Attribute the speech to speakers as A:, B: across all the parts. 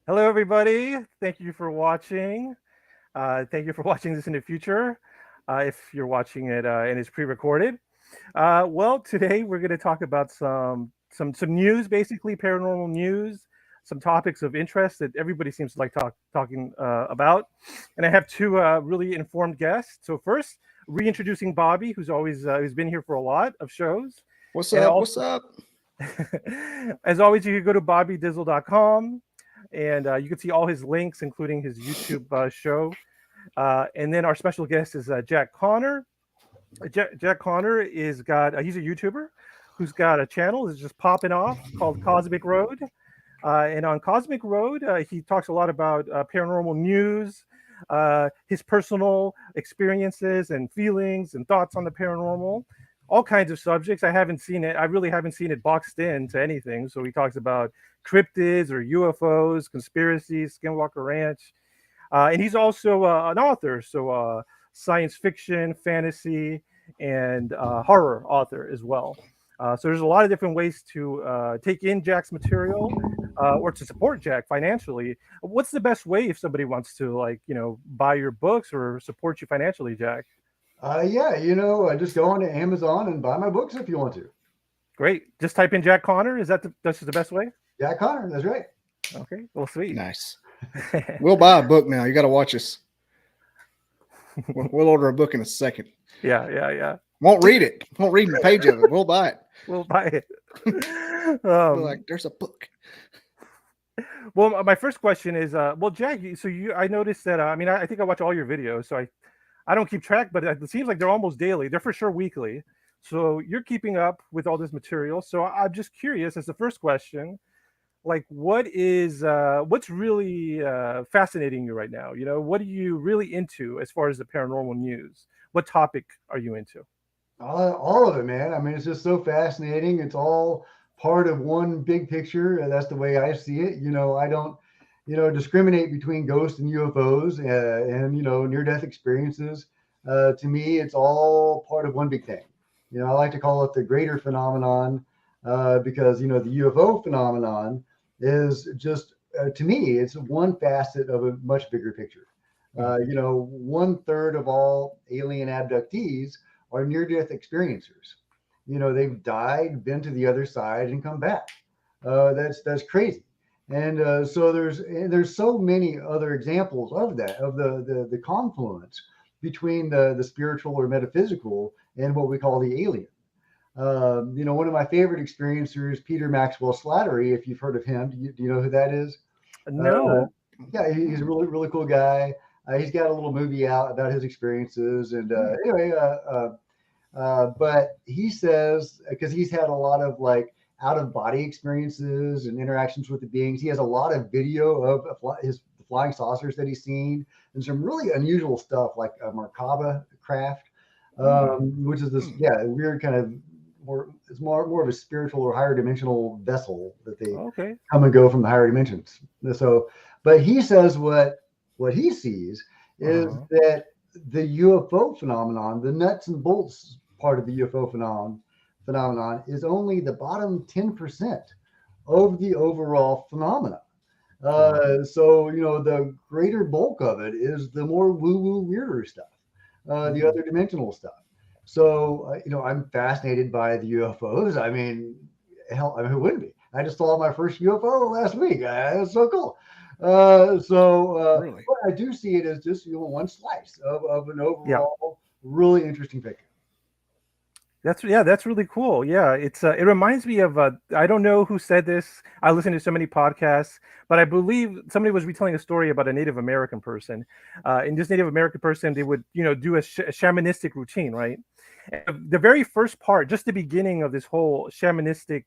A: Hello, everybody. Thank you for watching. Thank you for watching this in the future. If you're watching it and it's pre-recorded. Well, today we're going to talk about some news, basically paranormal news, some topics of interest that everybody seems to like talking about. And I have two really informed guests. So first, reintroducing Bobby, who's been here for a lot of shows,
B: What's
A: and
B: up?
A: also
B: What's up?
A: as always, you can go to bobbydizzle.com and you can see all his links, including his YouTube show. And then our special guest is Jack Connor. Jack Connor he's a YouTuber who's got a channel that's just popping off called Cosmic Road. And on Cosmic Road, he talks a lot about paranormal news, his personal experiences and feelings and thoughts on the paranormal, all kinds of subjects. I really haven't seen it boxed into anything. So he talks about cryptids or UFOs, conspiracies, Skinwalker Ranch. And he's also an author, so science fiction, fantasy, and horror author as well. So there's a lot of different ways to take in Jack's material or to support Jack financially. What's the best way if somebody wants to, like, buy your books or support you financially, Jack?
C: Yeah, just go on to Amazon and buy my books if you want to.
A: Great. Just type in Jack Connor. That's just the best way?
C: Jack Connor, that's right.
A: Okay. Well, sweet.
B: Nice. We'll buy a book now. You got to watch us. We'll order a book in a second.
A: Yeah.
B: Won't read it. Won't read a page of it. We'll buy it.
A: We'll buy it.
B: We're like, there's a book.
A: Well, my first question is, well, Jack. I noticed that. I think I watch all your videos, so I don't keep track, but it seems like they're almost daily. They're for sure weekly. So you're keeping up with all this material. So I'm just curious, as the first question, like, what's really fascinating you right now? What are you really into as far as the paranormal news? What topic are you into?
C: All of it, man. I mean, it's just so fascinating. It's all part of one big picture. That's the way I see it. I don't, discriminate between ghosts and UFOs and near-death experiences. To me, it's all part of one big thing. I like to call it the greater phenomenon because, the UFO phenomenon is just, to me, it's one facet of a much bigger picture. 1/3 of all alien abductees are near-death experiencers. They've died, been to the other side, and come back. That's crazy. And so there's so many other examples of that, of the confluence between the spiritual or metaphysical and what we call the alien. One of my favorite experiencers, Peter Maxwell Slattery, if you've heard of him, do you know who that is?
A: No.
C: Yeah, he's a really, really cool guy. He's got a little movie out about his experiences. And anyway, but he says, because he's had a lot of like out of body experiences and interactions with the beings, he has a lot of video of his flying saucers that he's seen and some really unusual stuff like a Merkaba craft, which is this, weird kind of it's more of a spiritual or higher dimensional vessel that they come and go from the higher dimensions. So, but he says what he sees is that the UFO phenomenon, the nuts and bolts part of the UFO phenomenon is only the bottom 10% of the overall phenomenon. So, the greater bulk of it is the more woo-woo weirder stuff, the other dimensional stuff. So, I'm fascinated by the UFOs. I mean, hell, who wouldn't be? I just saw my first UFO last week. It's so cool. Really? But I do see it as just one slice of an overall really interesting picture.
A: That's really cool. Yeah, it reminds me of I don't know who said this. I listen to so many podcasts, but I believe somebody was retelling a story about a Native American person. And this Native American person, they would do a shamanistic routine, right? And the very first part, just the beginning of this whole shamanistic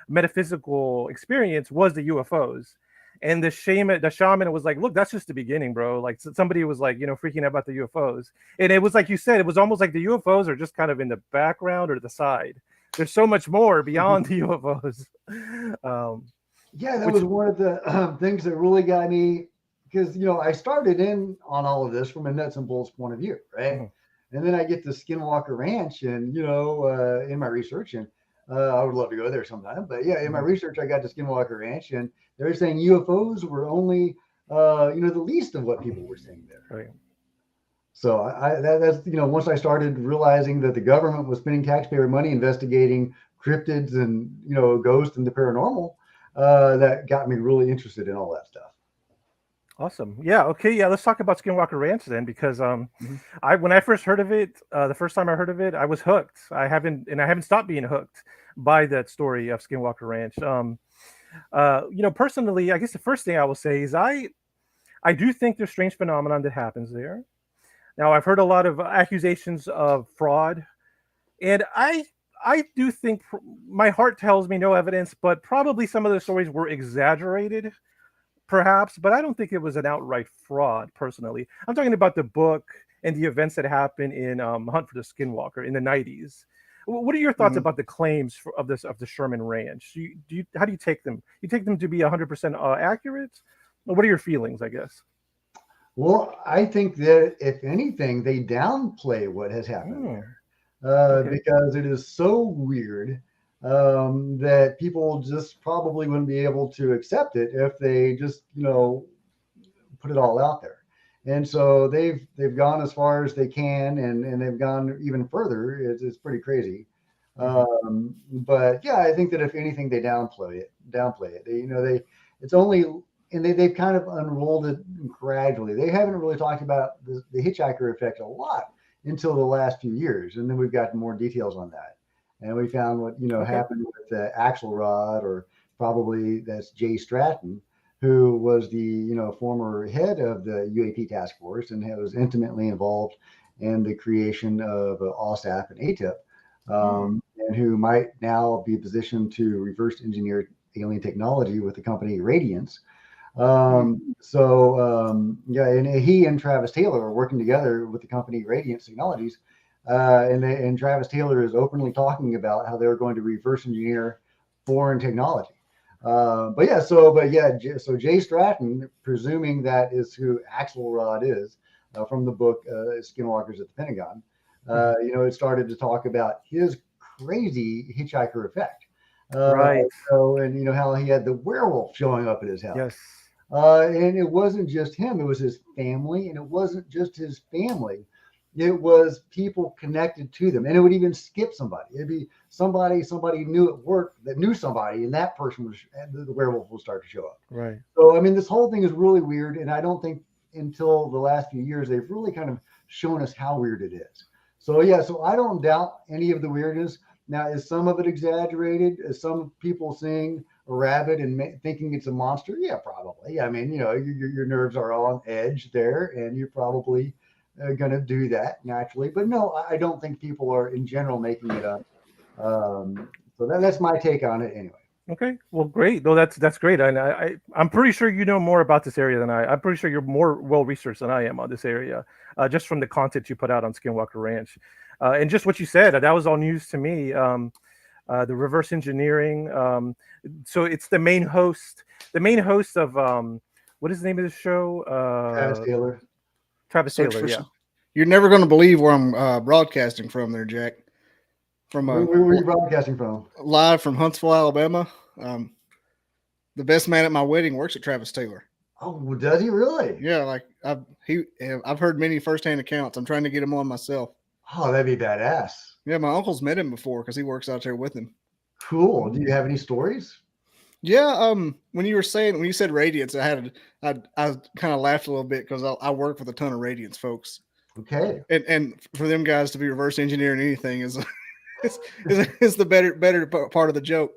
A: metaphysical experience, was the UFOs. And the shaman was like, look, that's just the beginning, bro. Like, somebody was like, freaking out about the UFOs. And it was like you said, it was almost like the UFOs are just kind of in the background or the side. There's so much more beyond the UFOs.
C: That was one of the things that really got me, because, I started in on all of this from a nuts and bolts point of view, right? And then I get to Skinwalker Ranch and, in my research, and I would love to go there sometime. But yeah, in my research, I got to Skinwalker Ranch, and they were saying UFOs were only, the least of what people were seeing there.
A: Right.
C: So that's once I started realizing that the government was spending taxpayer money investigating cryptids and ghosts and the paranormal, that got me really interested in all that stuff.
A: Awesome. Yeah. Okay. Yeah. Let's talk about Skinwalker Ranch then, because
C: Mhm.
A: when I first heard of it, the first time I heard of it, I was hooked. I haven't stopped being hooked by that story of Skinwalker Ranch. Personally, I guess the first thing I will say is I do think there's strange phenomenon that happens there. Now, I've heard a lot of accusations of fraud, and I do think my heart tells me no evidence, but probably some of the stories were exaggerated, perhaps. But I don't think it was an outright fraud. Personally, I'm talking about the book and the events that happened in Hunt for the Skinwalker in the '90s. What are your thoughts
C: Mhm.
A: about the claims of the Sherman Ranch? How do you take them? You take them to be 100% accurate? What are your feelings? I guess.
C: Well, I think that if anything, they downplay what has happened
A: Hmm,
C: there,
A: okay.
C: because it is so weird, that people just probably wouldn't be able to accept it if they just put it all out there. And so they've gone as far as they can, and they've gone even further. It's pretty crazy.
A: Mhm.
C: But yeah, I think that if anything, they downplay it. It's only, and they've kind of unrolled it gradually. They haven't really talked about the hitchhiker effect a lot until the last few years, and then we've gotten more details on that. And we found what
A: Okay.
C: happened with Axelrod, or probably that's Jay Stratton, who was the former head of the UAP task force and was intimately involved in the creation of OSAP and ATIP,
A: Hmm.
C: and who might now be positioned to reverse engineer alien technology with the company Radiance. Yeah, and he and Travis Taylor are working together with the company Radiance Technologies, and Travis Taylor is openly talking about how they're going to reverse engineer foreign technology. So Jay Stratton, presuming that is who Axelrod is, from the book Skinwalkers at the Pentagon,
A: Mhm.
C: it started to talk about his crazy hitchhiker effect. Uh,
A: Right.
C: and how he had the werewolf showing up at his house.
A: Yes.
C: And it wasn't just him, it was his family. And it wasn't just his family, it was people connected to them. And it would even skip somebody. It'd be somebody knew at work that knew somebody, and that person was, and the werewolf will start to show up.
A: Right.
C: So, I mean, this whole thing is really weird. And I don't think until the last few years, they've really kind of shown us how weird it is. So, yeah, so I don't doubt any of the weirdness. Now, is some of it exaggerated? Is some people seeing a rabbit and thinking it's a monster? Yeah, probably. I mean, your nerves are on edge there, and you're probably going to do that naturally. But no, I don't think people are in general making it up. So that's my take on it anyway.
A: Okay. Well, great. No, that's great. And I'm pretty sure you know more about this area than I. I'm pretty sure you're more well researched than I am on this area, just from the content you put out on Skinwalker Ranch, and just what you said. That was all news to me. The reverse engineering. So it's the main host of what is the name of the show?
C: Travis Taylor.
A: Travis
B: Search
A: Taylor.
B: for.
A: Yeah.
B: You're never going to believe where I'm broadcasting from, there, Jack. From
C: Where were you broadcasting from?
B: live from Huntsville, Alabama. The best man at my wedding works at Travis Taylor.
C: Oh, does he really?
B: Yeah, like I've heard many firsthand accounts. I'm trying to get him on myself.
C: Oh, that'd be badass.
B: Yeah, my uncle's met him before because he works out there with him.
C: Cool. Do you have any stories?
B: Yeah, when you said Radiance, I kind of laughed a little bit because I work with a ton of Radiance folks,
C: Okay.
B: and for them guys to be reverse engineering anything is the better part of the joke.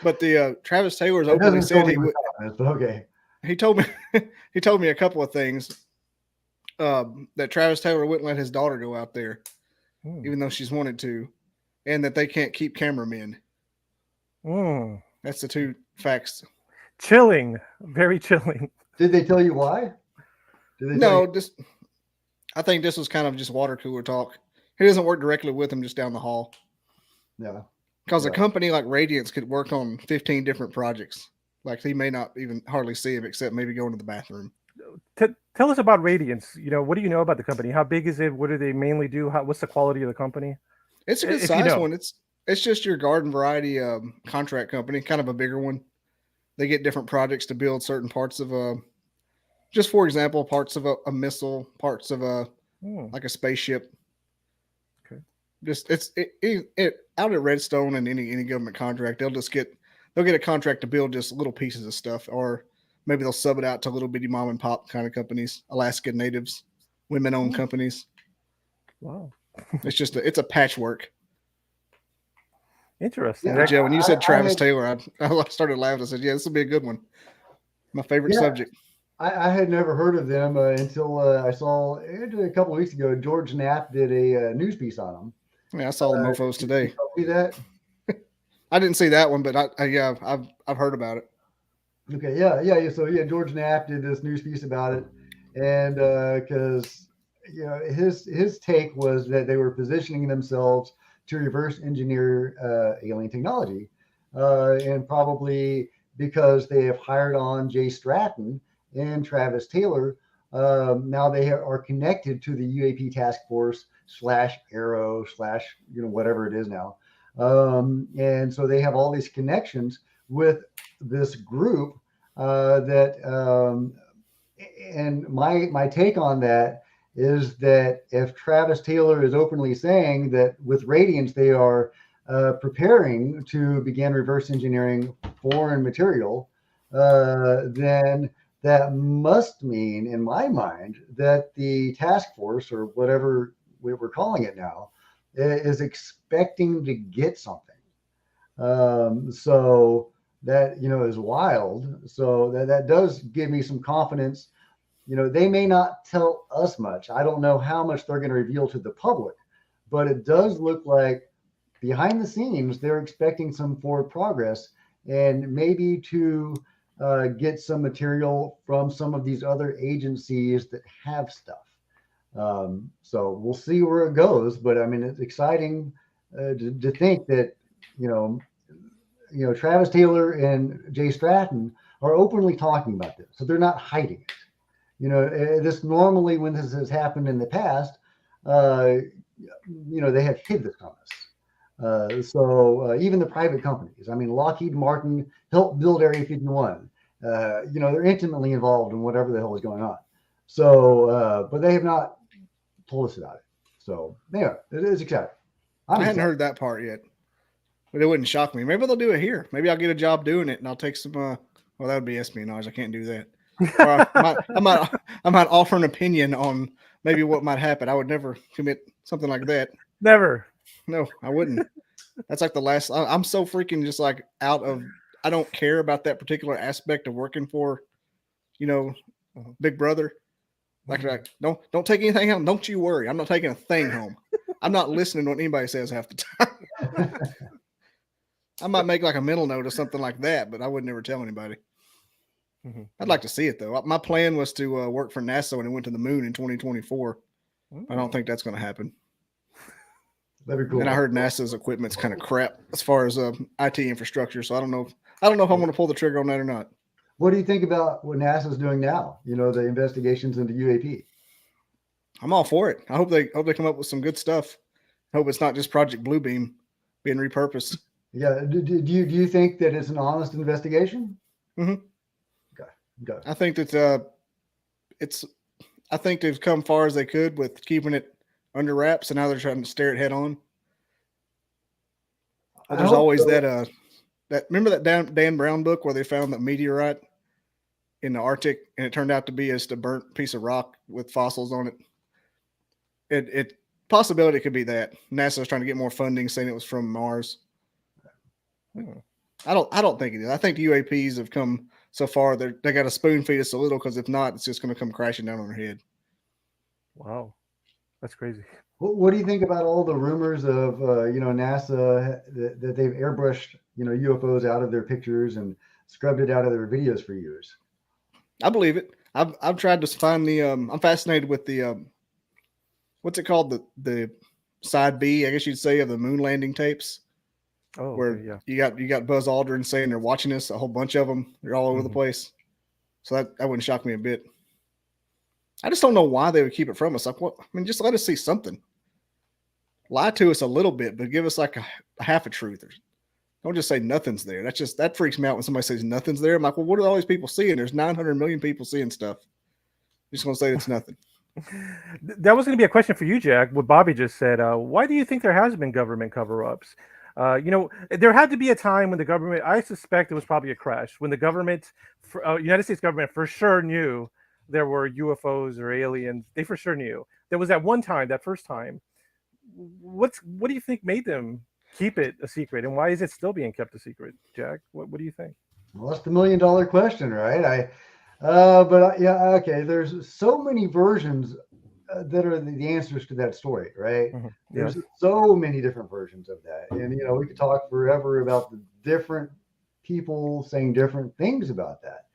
B: But the Travis Taylor's
C: It
B: openly
C: doesn't
B: said
C: tell
B: he
C: me
B: would.
C: this, but okay.
B: He told me he told me a couple of things, that Travis Taylor wouldn't let his daughter go out there,
A: Hmm.
B: even though she's wanted to, and that they can't keep cameramen.
A: Hmm.
B: That's the two facts.
A: Chilling. Very chilling.
C: Did they tell you why? Did they tell you?
B: No, I think this was kind of just water cooler talk. He doesn't work directly with him, just down the hall.
C: Yeah.
B: Because a
C: Yeah.
B: company like Radiance could work on 15 different projects. Like he may not even hardly see him except maybe going to the bathroom.
A: Tell us about Radiance. What do you know about the company? How big is it? What do they mainly do? What's the quality of the company?
B: It's a good
A: If you
B: size
A: know.
B: one. It's just your garden variety contract company, kind of a bigger one. They get different projects to build certain parts of just for example, parts of a missile, parts of like a spaceship.
A: Okay.
B: Just it out at Redstone and any government contract, they'll get a contract to build just little pieces of stuff, or maybe they'll sub it out to little bitty mom and pop kind of companies, Alaskan natives, women-owned companies.
A: Wow.
B: It's a patchwork.
A: Interesting.
C: Yeah.
B: Joe, when you said Travis
C: had-
B: Taylor, I started laughing. I said, "Yeah, this will be a good one." My favorite
C: Yeah.
B: subject.
C: I had never heard of them until I saw a couple of weeks ago. George Knapp did a news piece on them.
B: Yeah, I saw the mofos today.
C: Did you see that?
B: I didn't see that one, but I've heard about it.
C: Okay, yeah. So George Knapp did this news piece about it, and because his take was that they were positioning themselves to reverse engineer alien technology, and probably because they have hired on Jay Stratton and Travis Taylor. Now they are connected to the UAP task force /Arrow / whatever it is now, and so they have all these connections with this group and my take on that is that if Travis Taylor is openly saying that with Radiance they are preparing to begin reverse engineering foreign material, then that must mean, in my mind, that the task force, or whatever we're calling it now, is expecting to get something. So that is wild. So that does give me some confidence. They may not tell us much. I don't know how much they're going to reveal to the public, but it does look like behind the scenes they're expecting some forward progress, and maybe to get some material from some of these other agencies that have stuff. So we'll see where it goes, but I mean, it's exciting to think that Travis Taylor and Jay Stratton are openly talking about this, so they're not hiding it. This normally, when this has happened in the past, they have hid this from us. So even the private companies, I mean, Lockheed Martin helped build Area 51. They're intimately involved in whatever the hell is going on. So, but they have not told us about it. So, yeah, it is exciting.
B: I hadn't heard that part yet, but it wouldn't shock me. Maybe they'll do it here. Maybe I'll get a job doing it, and I'll take some. Well, that would be espionage. I can't do that. Or I might offer an opinion on maybe what might happen. I would never commit something like that.
A: Never.
B: No, I wouldn't. That's like the last. I'm so freaking just like out of. I don't care about that particular aspect of working for, Big Brother. Like don't take anything home. Don't you worry. I'm not taking a thing home. I'm not listening to what anybody says half the time. I might make like a mental note or something like that, but I would never tell anybody.
A: Mm-hmm.
B: I'd like to see it though. My plan was to work for NASA when it went to the moon in 2024. I don't think that's going to happen.
C: That'd be cool.
B: And I heard NASA's equipment's kind of crap as far as IT infrastructure. So I don't know if I'm going to pull the trigger on that or not.
C: What do you think about what NASA's doing now? The investigations into UAP.
B: I'm all for it. I hope they come up with some good stuff. I hope it's not just Project Bluebeam being repurposed.
C: Yeah. Do you think that it's an honest investigation?
B: Mm-hmm.
C: Okay.
B: I think that I think they've come far as they could with keeping it under wraps, and now they're trying to stare it head on. Well, there's always that remember that Dan Brown book where they found that meteorite in the Arctic, and it turned out to be just a burnt piece of rock with fossils on it. It possibility could be that NASA was trying to get more funding, saying it was from Mars. I don't think it is. I think the UAPs have come so far they got to spoon feed us a little, because if not, it's just going to come crashing down on our head.
A: Wow, that's crazy.
C: What do you think about all the rumors of NASA that they've airbrushed UFOs out of their pictures and scrubbed it out of their videos for years?
B: I believe it. I've tried to find the. I'm fascinated with the. What's it called? The side B, I guess you'd say, of the moon landing tapes.
A: Oh,
B: where
A: okay, yeah.
B: you got Buzz Aldrin saying they're watching us. A whole bunch of them. They're all over the place. So that wouldn't shock me a bit. I just don't know why they would keep it from us. Like, what? I mean, just let us see something. lie to us a little bit, but give us like a half a truth. Don't just say nothing's there. That freaks me out when somebody says nothing's there. I'm like, well, what are all these people seeing? There's 900 million people seeing stuff. You're just gonna say it's nothing.
A: That was going to be a question for you, Jack. What Bobby just said. Why do you think there has been government cover-ups? There had to be a time when the government. I suspect it was probably a crash when the government, United States government, for sure knew there were UFOs or aliens. They for sure knew. There was that one time, that first time. What do you think made them keep it a secret, and why is it still being kept a secret, Jack? What do you think?
C: Well, that's the $1 million question, right? Yeah, okay. There's so many versions that are the answers to that story, right?
A: Mm-hmm.
C: There's
A: Yes.
C: so many different versions of that, and we could talk forever about the different people saying different things about that.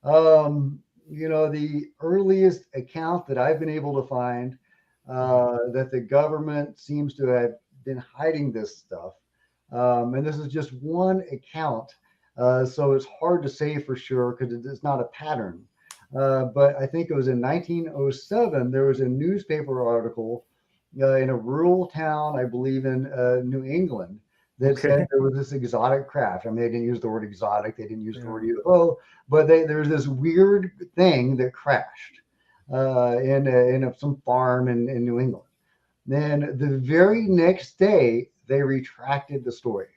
C: The earliest account that I've been able to find that the government seems to have been hiding this stuff, and this is just one account. So it's hard to say for sure because it's not a pattern. But I think it was in 1907, there was a newspaper article in a rural town, I believe in New England, that said there was this exotic craft. I mean, they didn't use the word exotic, they didn't use the word UFO, but there was this weird thing that crashed in some farm in New England. Then the very next day, they retracted the story.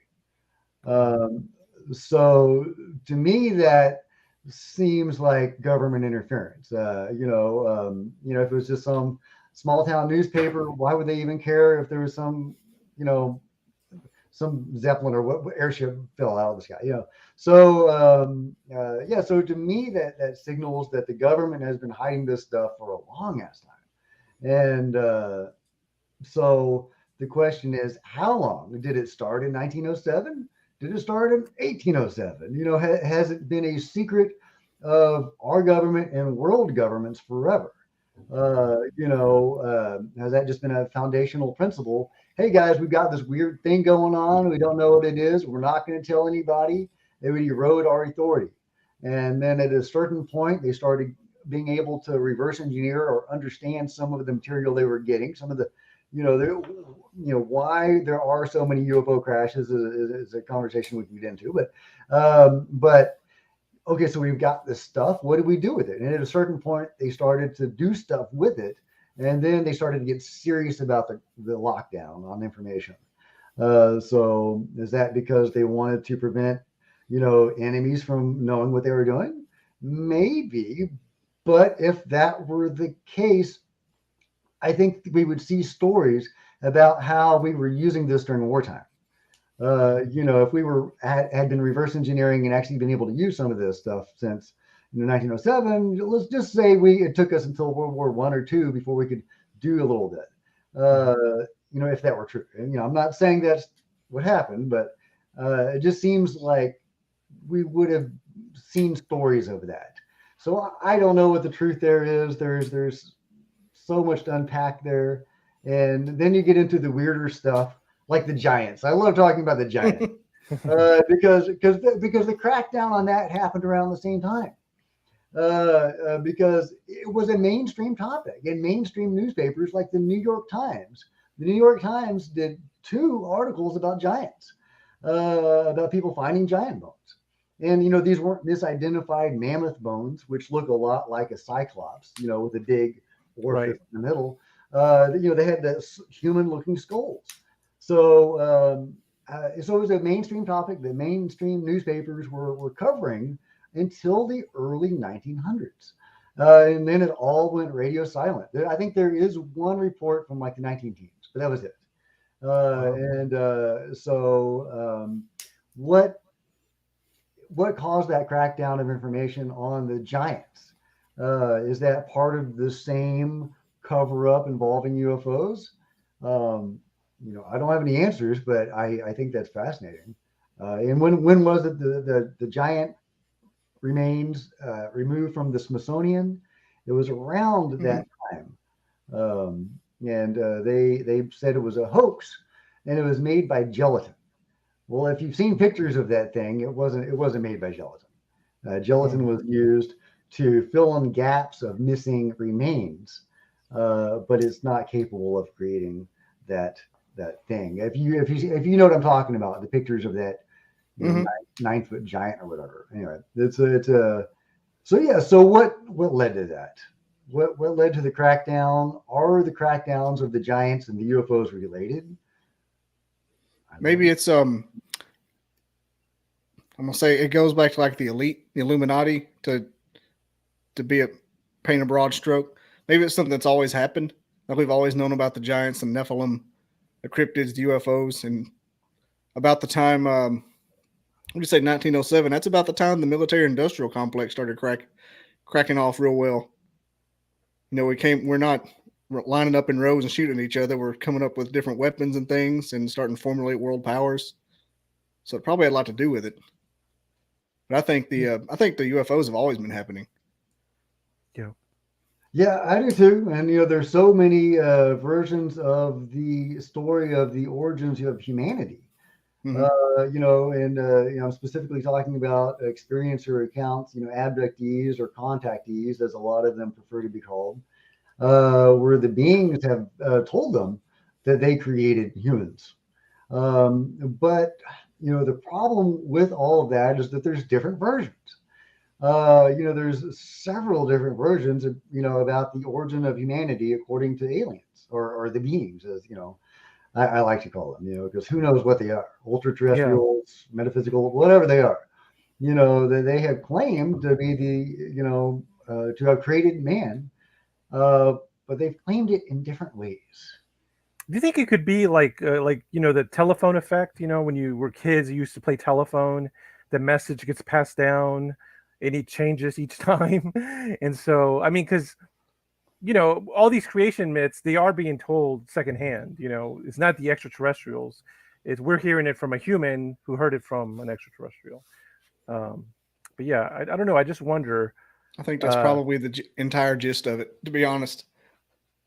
C: So to me, that seems like government interference. If it was just some small town newspaper, why would they even care if there was some Zeppelin or what airship fell out of the sky? So to me, that signals that the government has been hiding this stuff for a long ass time. And so the question is, how long? Did it start in 1907? Did it start in 1807? Has it been a secret of our government and world governments forever? Has that just been a foundational principle? Hey guys, we've got this weird thing going on. We don't know what it is. We're not going to tell anybody. It would erode our authority. And then at a certain point, they started being able to reverse engineer or understand some of the material they were getting. Some of the why there are so many UFO crashes is a conversation we can get into. But okay, so we've got this stuff. What do we do with it? And at a certain point, they started to do stuff with it, and then they started to get serious about the lockdown on information. So is that because they wanted to prevent enemies from knowing what they were doing? Maybe, but if that were the case, I think we would see stories about how we were using this during wartime. If we had been reverse engineering and actually been able to use some of this stuff since 1907, let's just say it took us until World War I or II before we could do a little bit. If that were true. And I'm not saying that's what happened, but it just seems like we would have seen stories of that. So I don't know what the truth there is. There's so much to unpack there. And then you get into the weirder stuff like the giants. I love talking about the giants because the crackdown on that happened around the same time. Because it was a mainstream topic in mainstream newspapers like the New York Times. The New York Times did 2 articles about giants, about people finding giant bones. And, these weren't misidentified mammoth bones, which look a lot like a cyclops, with a big orifice in the middle. They had the human-looking skulls. So it was a mainstream topic that mainstream newspapers were covering until the early 1900s. And then it all went radio silent. I think there is one report from like the 19 teens, but that was it. What caused that crackdown of information on the giants? Is that part of the same cover-up involving UFOs? I don't have any answers, but I think that's fascinating. And when was it the giant remains removed from the Smithsonian? It was around that time, and they said it was a hoax, and it was made by gelatin. Well, if you've seen pictures of that thing, it wasn't made by gelatin. Gelatin was used to fill in gaps of missing remains, but it's not capable of creating that thing. If you know what I'm talking about, the pictures of that, you know,
B: Mhm.
C: 9-foot giant or whatever. Anyway, so yeah. So what led to that? What led to the crackdown? Are the crackdowns of the giants and the UFOs related? I don't
B: Maybe
C: know.
B: it's I'm gonna say it goes back to like the elite, the Illuminati, to be a paint a broad stroke. Maybe it's something that's always happened. Like we've always known about the giants, the Nephilim, the cryptids, the UFOs, and about the time what do you say, 1907? That's about the time the military-industrial complex started cracking off real well. You know, we're not lining up in rows and shooting at each other. We're coming up with different weapons and things and starting to formulate world powers. So it probably had a lot to do with it. But I think the UFOs have always been happening.
A: Yeah.
C: Yeah, I do too. And you know, there's so many versions of the story of the origins of humanity.
B: Mm-hmm.
C: You know, and you know, I'm specifically talking about experiencer accounts. You know, abductees or contactees, as a lot of them prefer to be called, where the beings have told them that they created humans. But you know, the problem with all of that is that there's different versions. You know, there's several different versions of, you know, about the origin of humanity according to aliens or the beings, as you know, I like to call them, you know, because who knows what they are, ultra
A: Yeah.
C: terrestrials, metaphysical, whatever they are. You know, they have claimed to be the, you know, to have created man, uh, but they've claimed it in different ways.
A: Do you think it could be like you know, the telephone effect? You know, when you were kids, you used to play telephone. The message gets passed down, and it changes each time. And so, I mean, because you know, all these creation myths, they are being told secondhand. You know, it's not the extraterrestrials; it's we're hearing it from a human who heard it from an extraterrestrial. Um, but yeah, I don't know. I just wonder.
B: I think that's
A: Uh,
B: probably the entire gist of it. To be honest,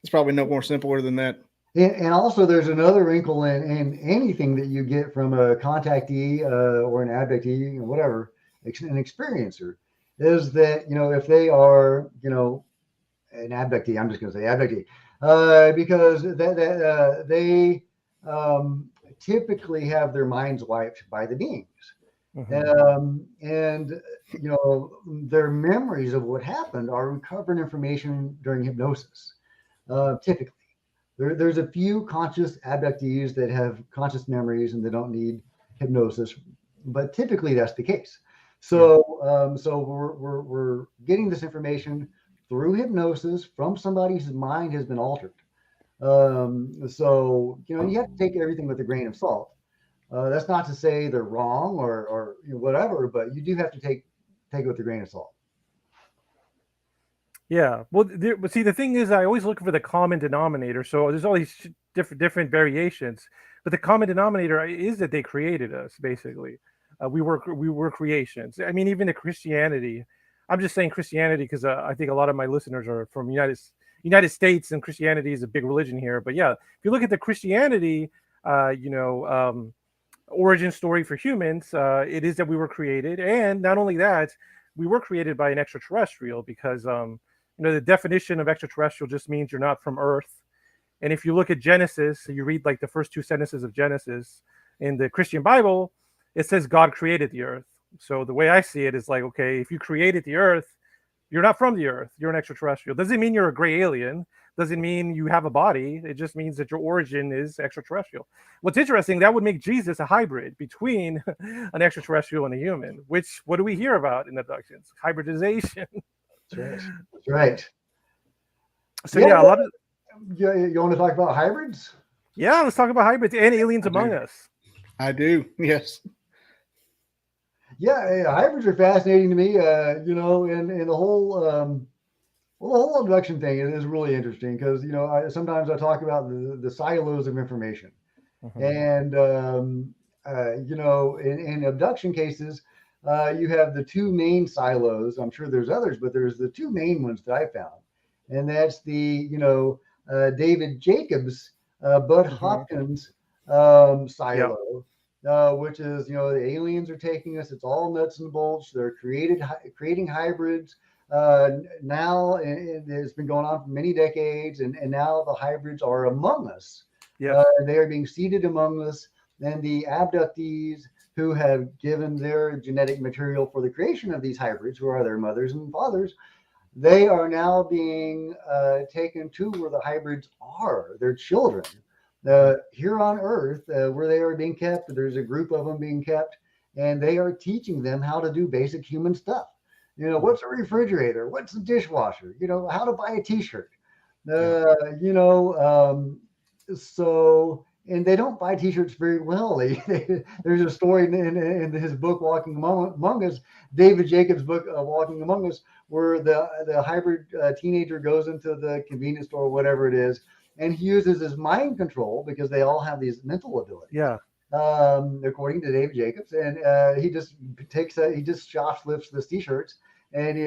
B: it's probably no more simpler than that.
C: And also, there's another wrinkle in anything that you get from a contactee or an abductee, you know, whatever, an experiencer, is that, you know, if they are, you know, an abductee, I'm just going to say abductee, because they typically have their minds wiped by the beings.
A: mhm.
C: And, you know, their memories of what happened are recovered information during hypnosis, typically. There's a few conscious abductees that have conscious memories and they don't need hypnosis, but typically that's the case.
A: Yeah.
C: So we're getting this information through hypnosis from somebody whose mind has been altered. So you know, you have to take everything with a grain of salt. That's not to say they're wrong or you know, whatever, but you do have to take it with a grain of salt.
A: Yeah. Well, but see, the thing is, I always look for the common denominator. So there's all these different variations, but the common denominator is that they created us. Basically, we were creations. I mean, even the Christianity. I'm just saying Christianity because I think a lot of my listeners are from United States, and Christianity is a big religion here. But yeah, if you look at the Christianity, you know, origin story for humans, it is that we were created, and not only that, we were created by an extraterrestrial because you know, the definition of extraterrestrial just means you're not from Earth. And if you look at Genesis, you read like the first two sentences of Genesis in the Christian Bible, it says God created the earth. So the way I see it is like, okay, if you created the earth, you're not from the earth, you're an extraterrestrial. Doesn't mean you're a gray alien, doesn't mean you have a body. It just means that your origin is extraterrestrial. What's interesting, that would make Jesus a hybrid between an extraterrestrial and a human, which what do we hear about in abductions? Hybridization.
C: That's right. That's right.
A: So
C: Yeah,
A: yeah, a lot of
C: you want to talk about hybrids?
A: yeah, let's talk about hybrids and aliens
B: I
A: among
B: do.
A: us.
B: I do. Yes.
C: Yeah, hybrids are fascinating to me. You know, and the whole well, the whole abduction thing is really interesting because you know sometimes I talk about the silos of information,
A: Mhm.
C: and you know, in abduction cases, you have the two main silos. I'm sure there's others, but there's the two main ones that I found, and that's the you know David Jacobs, Bud
A: Mhm.
C: Hopkins
A: Yeah.
C: silo, which is you know the aliens are taking us. It's all nuts and bolts. They're creating hybrids. Now it's been going on for many decades, and now the hybrids are among us.
A: Yes.
C: They are being seeded among us, and the abductees who have given their genetic material for the creation of these hybrids, who are their mothers and fathers, they are now being taken to where the hybrids are, their children. Here on Earth, where they are being kept, there's a group of them being kept, and they are teaching them how to do basic human stuff. What's a refrigerator? What's a dishwasher? How to buy a T-shirt. You know, so and they don't buy T-shirts very well. There's a story in his book Walking Among Us, David Jacobs' book Walking Among Us, where the hybrid teenager goes into the convenience store, or whatever it is, and he uses his mind control because they all have these mental abilities.
A: Yeah.
C: According to David Jacobs, and he just shoplifts the T-shirts, and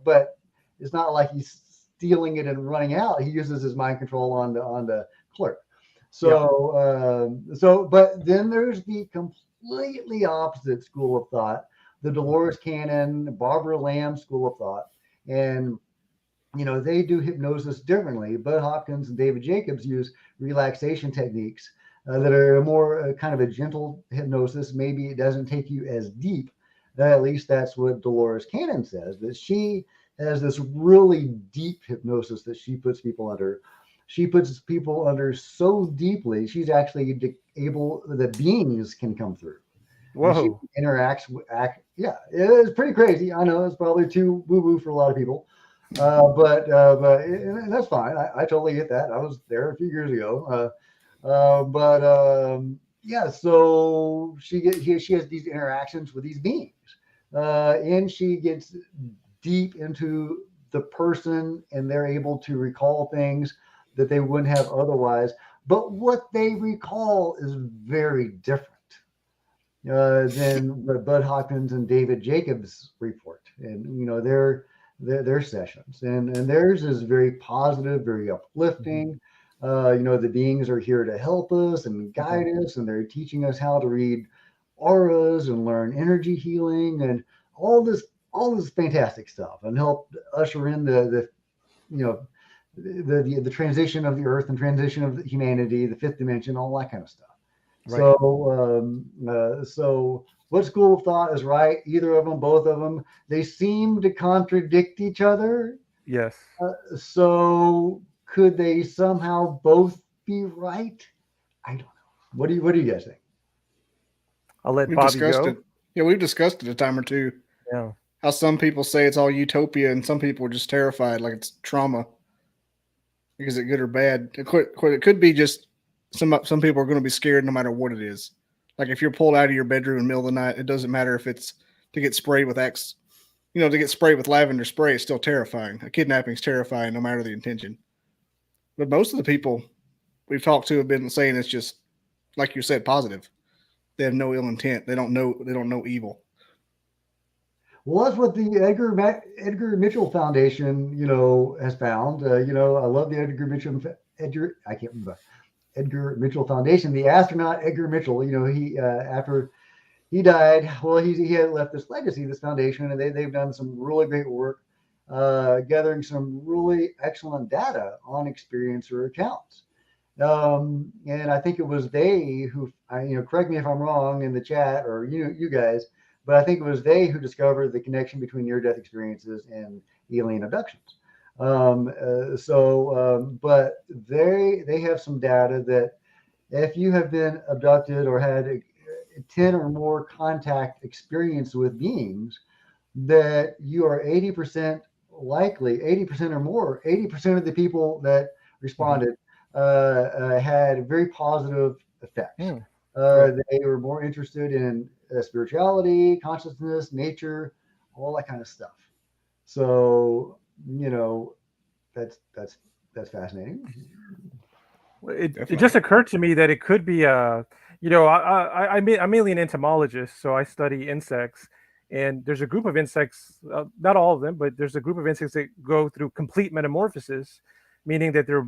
C: but it's not like he's stealing it and running out. He uses his mind control on the clerk. But then there's the completely opposite school of thought, the Dolores Cannon, Barbara Lamb school of thought, and they do hypnosis differently. Bud Hopkins and David Jacobs use relaxation techniques that are more kind of a gentle hypnosis. Maybe it doesn't take you as deep. At least that's what Dolores Cannon says, that she has this really deep hypnosis that she puts people under. She puts people under so deeply, she's actually able, the beings can come through.
A: Whoa.
C: And she interacts with, yeah, it's pretty crazy. I know it's probably too woo-woo for a lot of people. But and that's fine. I totally get that. I was there a few years ago. Yeah, so she has these interactions with these beings, and she gets deep into the person, and they're able to recall things that they wouldn't have otherwise. But what they recall is very different than Bud Hopkins and David Jacobs report, and their sessions, and theirs is very positive, very uplifting. The beings are here to help us and guide us, and they're teaching us how to read auras and learn energy healing and all this fantastic stuff, and help usher in the transition of the earth and transition of humanity, the fifth dimension, all that kind of stuff. Right. So what school of thought is right? Either of them, both of them. They seem to contradict each other.
A: Yes.
C: So could they somehow both be right? I don't know. What do you guys think?
A: I'll let
B: We've
A: Bobby
B: discussed
A: go.
B: it. Yeah, we've discussed it a time or two.
A: Yeah.
B: How some people say it's all utopia, and some people are just terrified, like it's trauma. Is it good or bad? It could be just some people are going to be scared no matter what it is. Like if you're pulled out of your bedroom in the middle of the night, it doesn't matter if it's to get sprayed with to get sprayed with lavender spray. It's still terrifying. A kidnapping is terrifying no matter the intention. But most of the people we've talked to have been saying it's just, like you said, positive. They have no ill intent. They don't know evil.
C: Well, that's what the Edgar Mitchell Foundation, has found. I love the Edgar Mitchell Foundation. The astronaut Edgar Mitchell, he after he died, well, he had left this legacy, this foundation, and they've done some really great work, gathering some really excellent data on experiencer accounts. And I think it was they who, correct me if I'm wrong in the chat, or you guys, but I think it was they who discovered the connection between near-death experiences and alien abductions. But they have some data that if you have been abducted or had 10 or more contact experience with beings, that you are 80% likely, 80% or more, 80% of the people that responded had very positive effects. They were more interested in spirituality, consciousness, nature, all that kind of stuff. So, that's fascinating.
A: It just occurred to me that it could be I'm mainly an entomologist, so I study insects, and there's a group of insects, not all of them, but there's a group of insects that go through complete metamorphosis, meaning that they're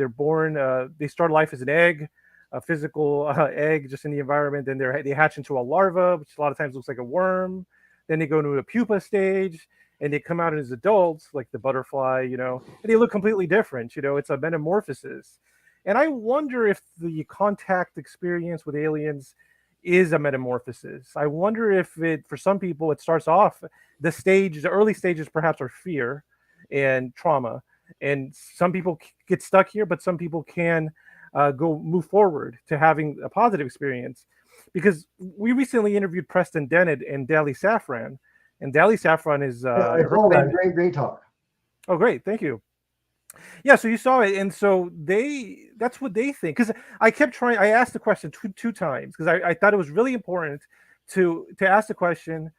A: born, they start life as an egg, a physical egg just in the environment, then they hatch into a larva, which a lot of times looks like a worm, then they go into a pupa stage, and they come out as adults, like the butterfly, and they look completely different. It's a metamorphosis. And I wonder if the contact experience with aliens is a metamorphosis. I wonder if it, for some people, it starts off the early stages perhaps are fear and trauma, and some people get stuck here, but some people can go move forward to having a positive experience. Because we recently interviewed Preston Dennett and Dali Safran, and Dali Safran is
C: I
A: her
C: saw
A: claim.
C: that. Great talk.
A: Oh, great, thank you. Yeah, so you saw it, and so that's what they think. Because I kept trying, I asked the question two times because I thought it was really important to ask the question,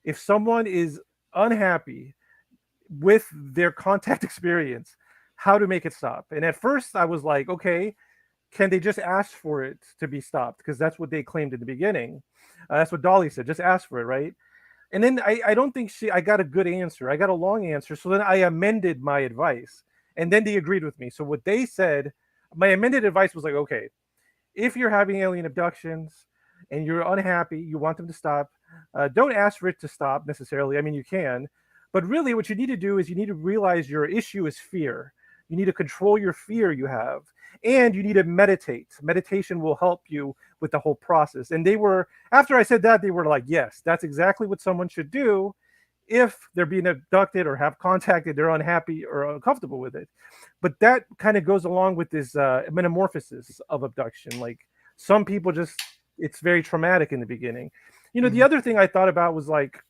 A: if someone is unhappy with their contact experience, how to make it stop. And at first I was like, okay, can they just ask for it to be stopped? Because that's what they claimed in the beginning. That's what Dolly said, just ask for it, right? And then I don't think I got a good answer. I got a long answer. So then I amended my advice. And then they agreed with me. So what they said, my amended advice was like, okay, if you're having alien abductions and you're unhappy, you want them to stop, don't ask for it to stop necessarily. I mean, you can. But really, what you need to do is you need to realize your issue is fear. You need to control your fear you have. And you need to meditate. Meditation will help you with the whole process. And they were, after I said that, they were like, yes, that's exactly what someone should do if they're being abducted or have contacted, they're unhappy or uncomfortable with it. But that kind of goes along with this metamorphosis of abduction. Like some people just, it's very traumatic in the beginning. You know, the other thing I thought about was like,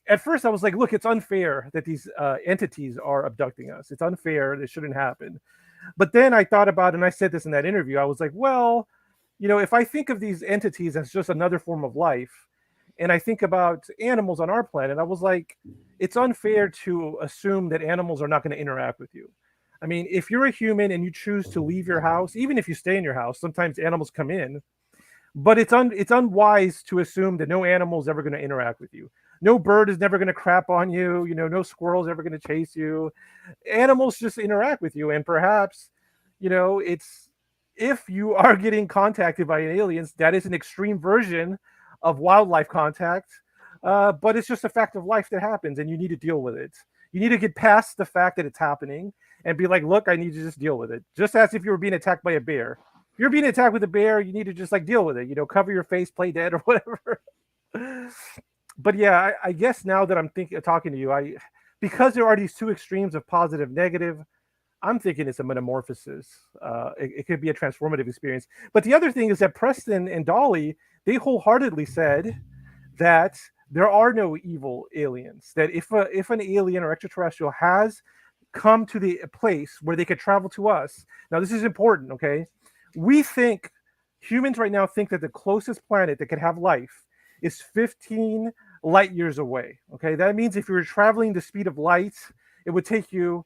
A: at first I was like, look, it's unfair that these entities are abducting us. It's unfair. It shouldn't happen. But then I thought about, and I said this in that interview, I was like, well, you know, if I think of these entities as just another form of life, and I think about animals on our planet, I was like, it's unfair to assume that animals are not going to interact with you. I mean, if you're a human and you choose to leave your house, even if you stay in your house, sometimes animals come in, but it's unwise to assume that no animal is ever going to interact with you. No bird is never going to crap on you. You know, no squirrel is ever going to chase you. Animals just interact with you, and perhaps, you know, it's if you are getting contacted by aliens, that is an extreme version of wildlife contact, but it's just a fact of life that happens, and you need to deal with it. You need to get past the fact that it's happening and be like, look, I need to just deal with it. Just as if you were being attacked by a bear. If you're being attacked with a bear, you need to just like deal with it. You know, cover your face, play dead, or whatever. But yeah, I guess now that I'm talking to you, because there are these two extremes of positive, negative, I'm thinking it's a metamorphosis. It could be a transformative experience. But the other thing is that Preston and Dolly, they wholeheartedly said that there are no evil aliens. That if an alien or extraterrestrial has come to the place where they could travel to us, now this is important, okay? We think, humans right now think that the closest planet that could have life is 15 light years away, okay? That means if you were traveling the speed of light, it would take you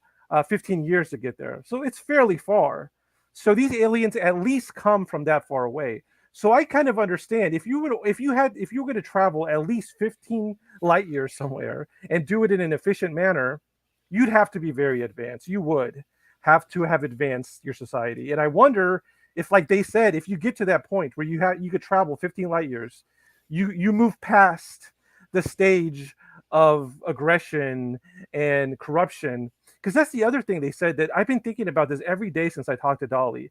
A: 15 years to get there. So it's fairly far. So these aliens at least come from that far away. So I kind of understand if you were going to travel at least 15 light years somewhere and do it in an efficient manner, you'd have to be very advanced. You would have to have advanced your society. And I wonder if, like they said, if you get to that point where you could travel 15 light years, you move past the stage of aggression and corruption. Because that's the other thing they said, that I've been thinking about this every day since I talked to Dolly.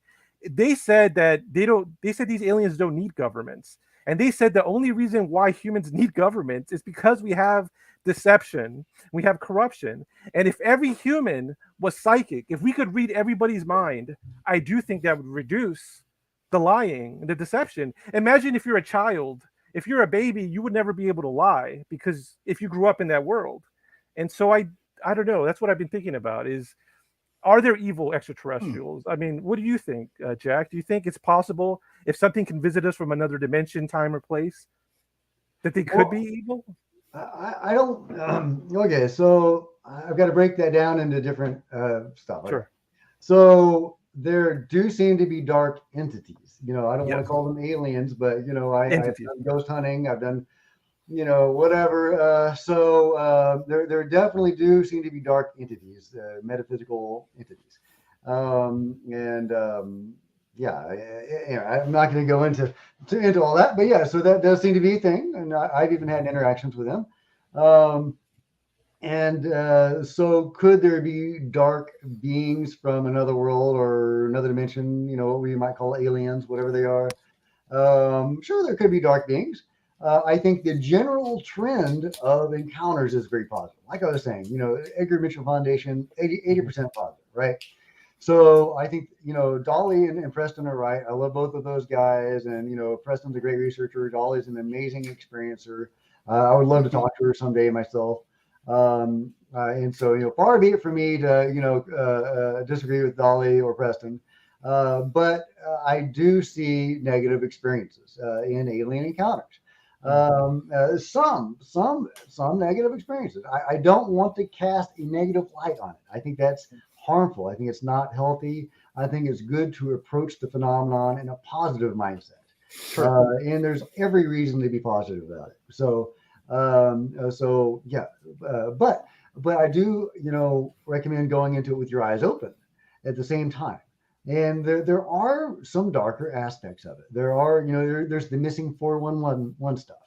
A: They said that they said these aliens don't need governments. And they said the only reason why humans need governments is because we have deception, we have corruption. And if every human was psychic, if we could read everybody's mind, I do think that would reduce the lying, the deception. Imagine if you're a child, if you're a baby, you would never be able to lie, because if you grew up in that world. And so I don't know. That's what I've been thinking about is, are there evil extraterrestrials? I mean, what do you think, Jack? Do you think it's possible, if something can visit us from another dimension, time, or place, that they could be evil?
C: I don't. Okay, so I've got to break that down into different stuff.
A: Sure.
C: So there do seem to be dark entities. You know, I don't want
A: Yes.
C: to call them aliens, but you know, I've
A: Entities.
C: done ghost hunting. I've done, you know, whatever. So there definitely do seem to be dark entities, metaphysical entities, yeah, I'm not going to go into all that, but yeah, so that does seem to be a thing, and I've even had interactions with them. And so could there be dark beings from another world or another dimension, what we might call aliens, whatever they are? Sure, there could be dark beings. I think the general trend of encounters is very positive. Like I was saying, Edgar Mitchell Foundation, 80% positive, right? So I think, Dolly and Preston are right. I love both of those guys. And, Preston's a great researcher. Dolly's an amazing experiencer. I would love to talk to her someday myself. And so, far be it for me to, disagree with Dolly or Preston. But I do see negative experiences in alien encounters. Some negative experiences. I don't want to cast a negative light on it. I think that's harmful. I think it's not healthy. I think it's good to approach the phenomenon in a positive mindset.
A: Sure.
C: And there's every reason to be positive about it. So yeah, but I do, recommend going into it with your eyes open at the same time. And there are some darker aspects of it. There are, there's the missing 411 stuff.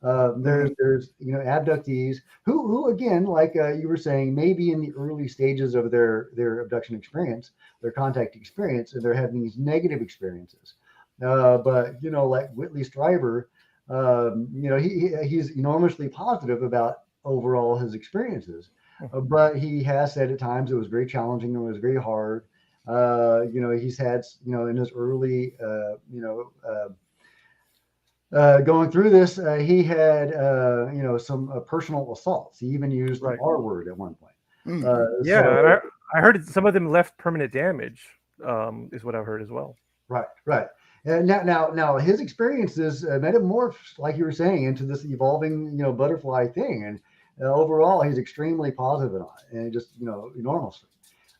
C: There's abductees who again, like you were saying, maybe in the early stages of their abduction experience, their contact experience, and they're having these negative experiences. But like Whitley Strieber, he's enormously positive about overall his experiences, but he has said at times it was very challenging. It was very hard. He's had, in his early, going through this, he had, some personal assaults. He even used the R word at one point.
A: Yeah,
C: so,
A: and I heard some of them left permanent damage, is what I've heard as well.
C: Right. And now his experiences metamorphs, like you were saying, into this evolving, butterfly thing. And overall, he's extremely positive on it, and just, enormously.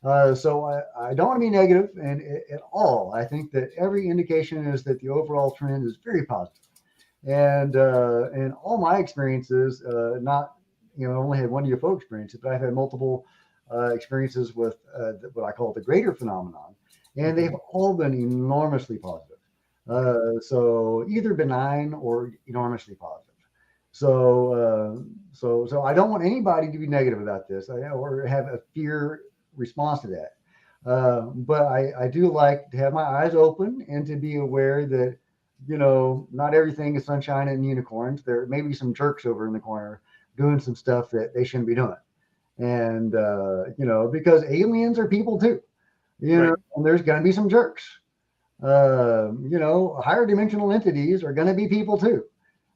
C: So I don't want to be negative and at all. I think that every indication is that the overall trend is very positive. And all my experiences, not, I only had one UFO experience, but I've had multiple experiences with what I call the greater phenomenon, and they've all been enormously positive. So either benign or enormously positive. So I don't want anybody to be negative about this or have a fear response to that. But I do like to have my eyes open and to be aware that, not everything is sunshine and unicorns. There may be some jerks over in the corner doing some stuff that they shouldn't be doing. And, because aliens are people too, and there's going to be some jerks. Higher dimensional entities are going to be people too,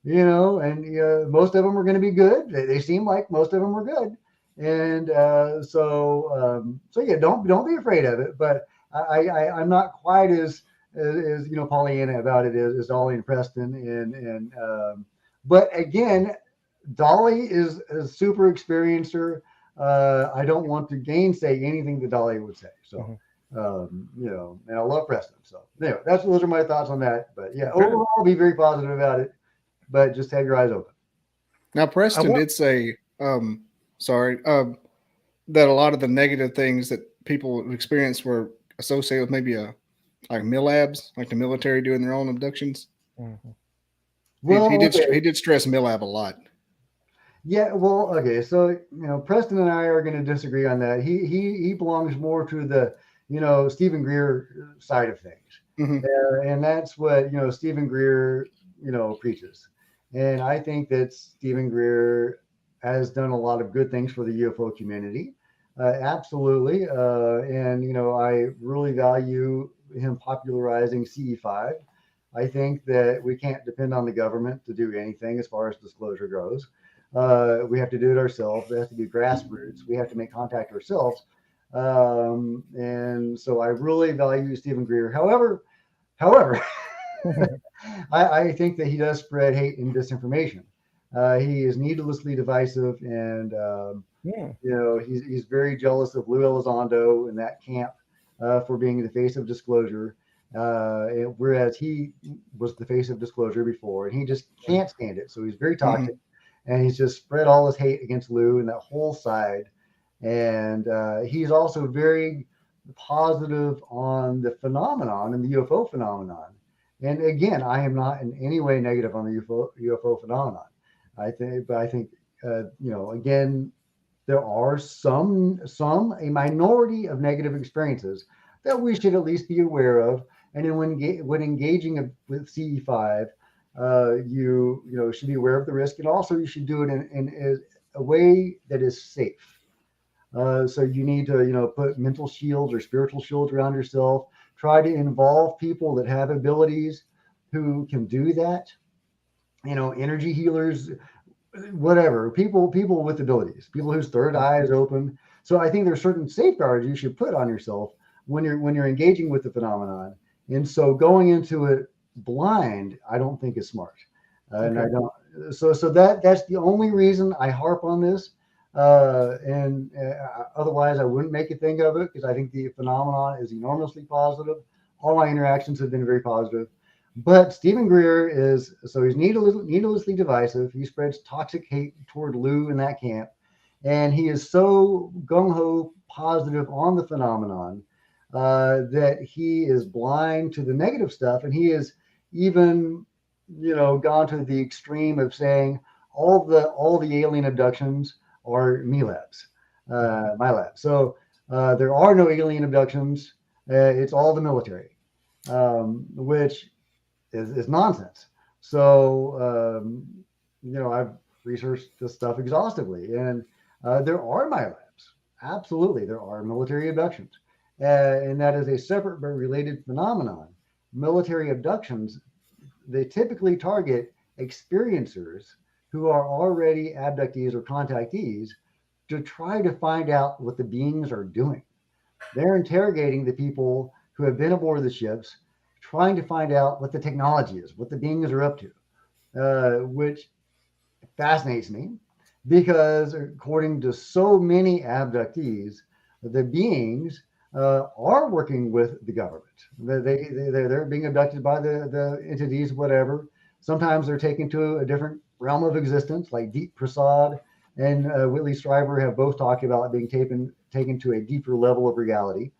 C: and most of them are going to be good. They seem like most of them are good. And so yeah, don't be afraid of it. But I'm not quite as Pollyanna about it as Dolly and Preston. And but again, Dolly is a super experiencer. I don't want to gainsay anything that Dolly would say. So and I love Preston. So anyway, those are my thoughts on that. But yeah, overall, be very positive about it. But just have your eyes open.
B: Now, Preston did say, that a lot of the negative things that people experience were associated with maybe like MILABs, like the military doing their own abductions.
C: Well,
B: he did stress MILAB a lot.
C: Yeah, well, okay, so Preston and I are going to disagree on that. He belongs more to the Stephen Greer side of things, and that's what Stephen Greer preaches. And I think that Stephen Greer has done a lot of good things for the UFO community, absolutely. And I really value him popularizing CE5. I think that we can't depend on the government to do anything as far as disclosure goes. We have to do it ourselves. It has to be grassroots. We have to make contact ourselves. And so I really value Stephen Greer. However, I think that he does spread hate and disinformation. He is needlessly divisive, and he's very jealous of Lou Elizondo in that camp for being the face of disclosure. Whereas he was the face of disclosure before, and he just can't stand it. So he's very toxic. And he's just spread all his hate against Lou and that whole side. And he's also very positive on the phenomenon and the UFO phenomenon. And again, I am not in any way negative on the UFO phenomenon. I think, again, there are a minority of negative experiences that we should at least be aware of. And then when engaging with CE5, you should be aware of the risk, and also you should do it in a way that is safe. So you need to, put mental shields or spiritual shields around yourself. Try to involve people that have abilities who can do that. Energy healers, whatever. People with abilities, people whose third eye is open. So I think there's certain safeguards you should put on yourself when you're engaging with the phenomenon. And so going into it blind, I don't think is smart. And I don't. So that's the only reason I harp on this. Otherwise, I wouldn't make a thing of it, because I think the phenomenon is enormously positive. All my interactions have been very positive. But Stephen Greer he's needlessly divisive. He spreads toxic hate toward Lou in that camp. And he is so gung-ho positive on the phenomenon that he is blind to the negative stuff. And he is even, gone to the extreme of saying all the alien abductions are my lab. So there are no alien abductions. It's all the military, which is nonsense. So, I've researched this stuff exhaustively, and there are my labs. Absolutely, there are military abductions, and that is a separate but related phenomenon. Military abductions, they typically target experiencers who are already abductees or contactees to try to find out what the beings are doing. They're interrogating the people who have been aboard the ships, trying to find out what the technology is, what the beings are up to, which fascinates me, because according to so many abductees, the beings are working with the government. They're being abducted by the entities, whatever. Sometimes they're taken to a different realm of existence, like Deep Prasad and Whitley Strieber have both talked about being taken to a deeper level of reality.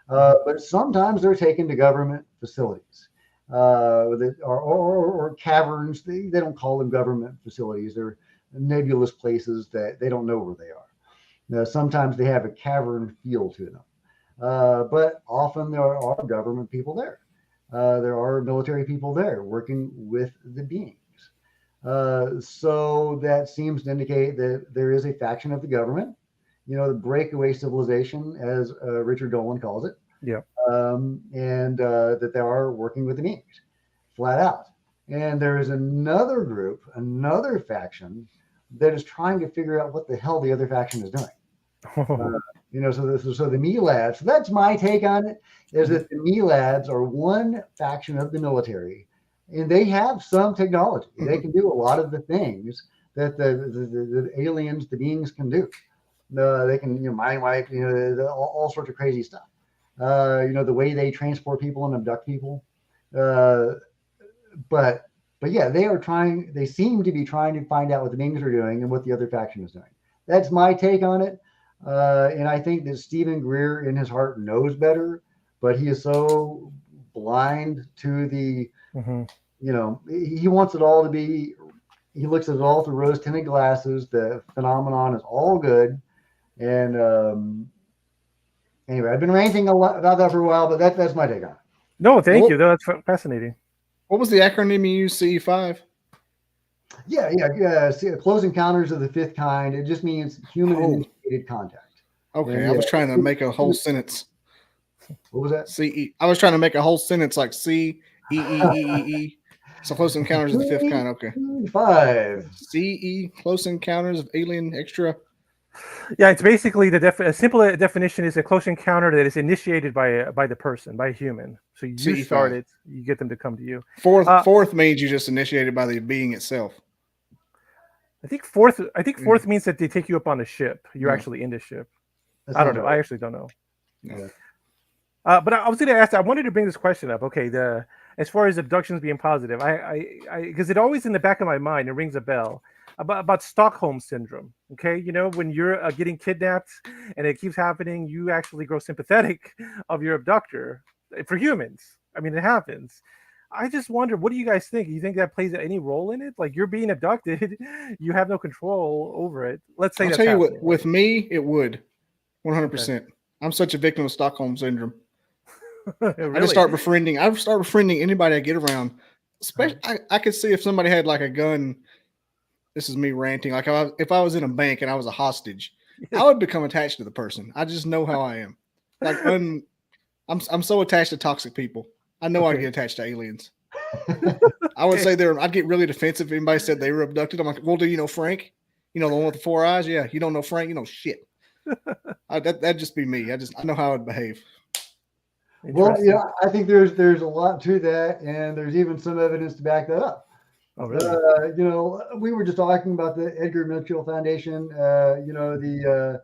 C: But sometimes they're taken to government facilities or caverns. They don't call them government facilities. They're nebulous places that they don't know where they are. Now, sometimes they have a cavern feel to them. But often there are government people there. There are military people there working with the beings. So that seems to indicate that there is a faction of the government, the breakaway civilization, as Richard Dolan calls it.
A: Yeah.
C: And that they are working with the beings, flat out. And there is another group, another faction, that is trying to figure out what the hell the other faction is doing. So the Me Labs. So that's my take on it. Is that the Me Labs are one faction of the military, and they have some technology. They can do a lot of the things that the aliens, the beings, can do. They can mind wipe, all sorts of crazy stuff. The way they transport people and abduct people. But yeah, they seem to be trying to find out what the beings are doing and what the other faction is doing. That's my take on it. And I think that Stephen Greer in his heart knows better, but he is so blind to the, he wants it all to be, he looks at it all through rose tinted glasses. The phenomenon is all good. And anyway, I've been ranting a lot about that for a while, but that's my take on it.
A: No, thank you. That's fascinating.
B: What was the acronym you used, CE5?
C: Yeah. Close encounters of the fifth kind. It just means human-initiated contact.
B: Okay,
C: And,
B: I was trying to make a whole sentence.
C: What was that?
B: CE. I was trying to make a whole sentence like CE. So close encounters of the fifth kind. Okay.
C: 5.
B: CE. Close encounters of alien extra.
A: Yeah, it's basically a simple definition is a close encounter that is initiated by the person, by a human. So you
B: CE5.
A: start it, you get them to come to you.
B: Fourth means you just initiated by the being itself.
A: I think fourth means that they take you up on a ship. You're actually in the ship.
C: That's
A: I don't
C: not
A: know.
C: right.
A: I actually don't know.
C: Yeah.
A: But I was going to ask. I wanted to bring this question up. Okay, as far as abductions being positive, I because it always in the back of my mind it rings a bell about Stockholm syndrome. Okay, when you're getting kidnapped and it keeps happening, you actually grow sympathetic of your abductor. For humans, I mean, it happens. I just wonder, what do you guys think? You think that plays any role in it? Like, you're being abducted, you have no control over it. Let's say
B: I'll
A: that's
B: tell you
A: happening.
B: what, with me, it would
A: Okay.
B: 100%. I'm such a victim of Stockholm syndrome. I just
A: Really?
B: start befriending. I start befriending anybody I get around. Especially, I could see if somebody had like a gun. This is me ranting. Like if I was in a bank and I was a hostage, I would become attached to the person. I just know how I am. Like I'm so attached to toxic people. I know I'd
A: Okay.
B: get attached to aliens. I would say I'd get really defensive if anybody said they were abducted. I'm like, well, do you know Frank? You know the one with the 4 eyes? Yeah. You don't know Frank? You know shit. That'd just be me. I know how I'd behave.
C: Well,
A: Interesting.
C: I think there's a lot to that, and there's even some evidence to back that up.
A: Oh, really?
C: We were just talking about the Edgar Mitchell Foundation. That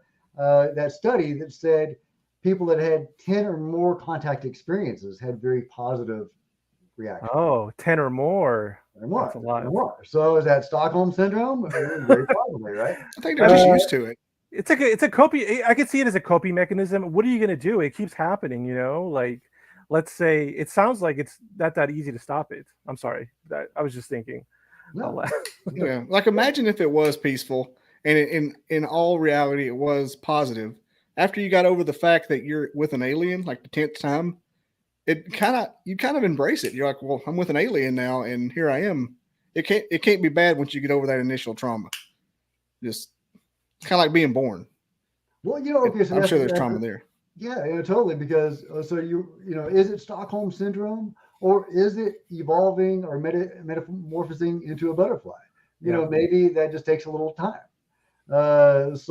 C: study that said people that had 10 or more contact experiences had very positive reactions.
A: Oh, 10 or more.
C: Or more,
A: That's a lot.
C: or more. So is that Stockholm syndrome? Very probably, right?
B: I think they're just
C: Uh,
B: used to it.
A: It's a coping. I could see it as a coping mechanism. What are you gonna do? It keeps happening, like, let's say it sounds like it's not that easy to stop it. I'm sorry. That I was just thinking.
C: No.
B: Yeah. Like imagine if it was peaceful and in all reality it was positive. After you got over the fact that you're with an alien, like the 10th time, you kind of embrace it. You're like, well, I'm with an alien now, and here I am. It can't be bad once you get over that initial trauma. Just kind of like being born.
C: Well, okay, so
B: I'm
C: that's,
B: sure there's
C: that's
B: trauma there.
C: yeah, totally. Because so is it Stockholm syndrome, or is it evolving or metamorphosing into a butterfly?
A: Yeah.
C: Maybe that just takes a little time. It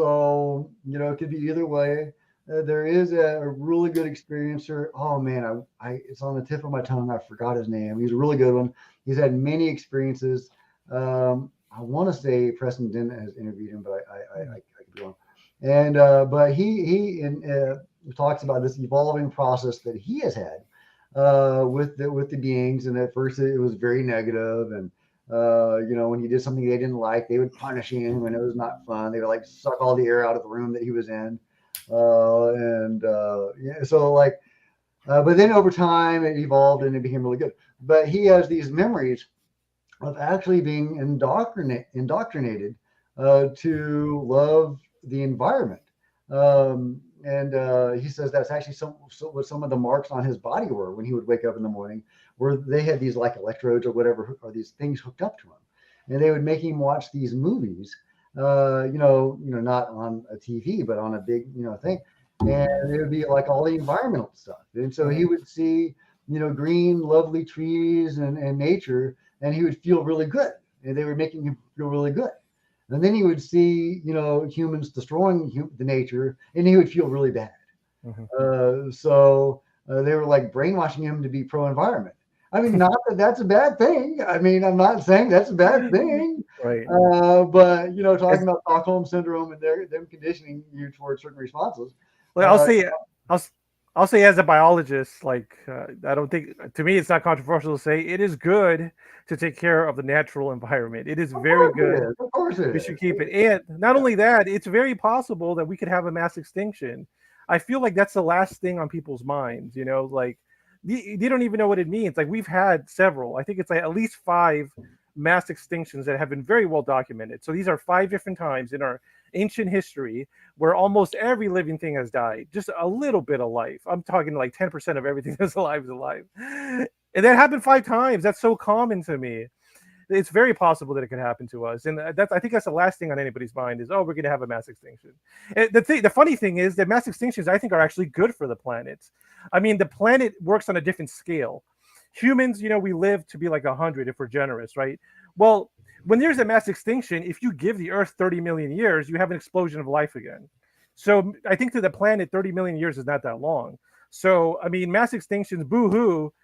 C: could be either way. There is a really good experiencer. Oh man, it's on the tip of my tongue. I forgot his name. He's a really good one. He's had many experiences. I want to say Preston Dent has interviewed him, but I could be wrong. And but he talks about this evolving process that he has had with the beings. And at first it was very negative, and when he did something they didn't like, they would punish him when it was not fun. They would like suck all the air out of the room that he was in. But then over time it evolved and it became really good. But he has these memories of actually being indoctrinated to love the environment. And he says that's actually what some of the marks on his body were when he would wake up in the morning, where they had these like electrodes or whatever, or these things hooked up to him, and they would make him watch these movies, not on a TV, but on a big, thing. And it would be like all the environmental stuff. And so he would see, green, lovely trees and nature, and he would feel really good. And they were making him feel really good. And then he would see, humans destroying the nature, and he would feel really bad. They were like brainwashing him to be pro-environment. I mean, not that that's a bad thing. I mean, I'm not saying that's a bad thing.
A: Right.
C: But talking about Stockholm syndrome and them conditioning you towards certain responses.
A: Well, I'll say as a biologist, like, I don't think, to me it's not controversial to say it is good to take care of the natural environment. It is very good.
C: Of course it is.
A: We should keep it. And not only that, it's very possible that we could have a mass extinction. I feel like that's the last thing on people's minds, like they don't even know what it means. Like, we've had several, I think it's like at least 5 mass extinctions that have been very well documented. So these are 5 different times in our ancient history where almost every living thing has died. Just a little bit of life. I'm talking like 10% of everything that's alive is alive. And that happened 5 times. That's so common to me. It's very possible that it could happen to us. And I think that's the last thing on anybody's mind is, oh, we're going to have a mass extinction. And the funny thing is that mass extinctions, I think, are actually good for the planet. I mean, the planet works on a different scale. Humans, we live to be like 100 if we're generous, right? Well, when there's a mass extinction, if you give the Earth 30 million years, you have an explosion of life again. So I think to the planet, 30 million years is not that long. So, I mean, mass extinctions, boo-hoo,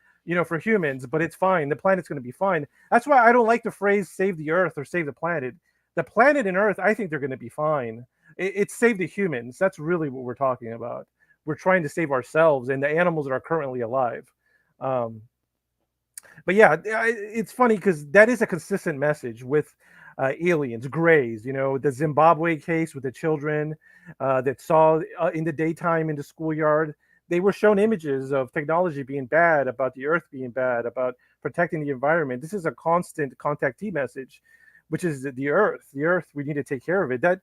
A: for humans, but it's fine. The planet's going to be fine. That's why I don't like the phrase save the Earth or save the planet. The planet and Earth, I think they're going to be fine. It's save the humans. That's really what we're talking about. We're trying to save ourselves and the animals that are currently alive. But yeah, it's funny because that is a consistent message with aliens, grays, the Zimbabwe case with the children that saw in the daytime in the schoolyard. They were shown images of technology being bad, about the Earth being bad, about protecting the environment. This is a constant contactee message, which is the Earth. The Earth, we need to take care of it. That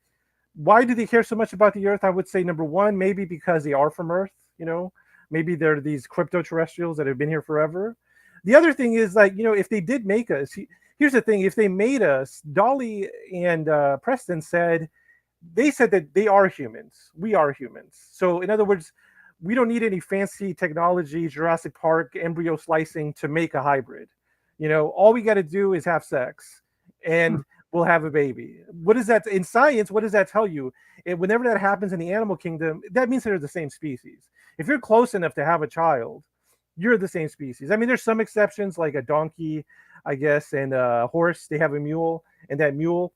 A: why do they care so much about the Earth? I would say number one, maybe because they are from Earth. Maybe they're these crypto terrestrials that have been here forever. The other thing is like, if they did make us, here's the thing: if they made us, Dolly and Preston said that they are humans. We are humans. So in other words, we don't need any fancy technology, Jurassic Park embryo slicing to make a hybrid. All we got to do is have sex, and we'll have a baby. What is that in science? What does that tell you? Whenever that happens in the animal kingdom, that means they're the same species. If you're close enough to have a child, you're the same species. I mean, there's some exceptions, like a donkey, I guess, and a horse. They have a mule, and that mule.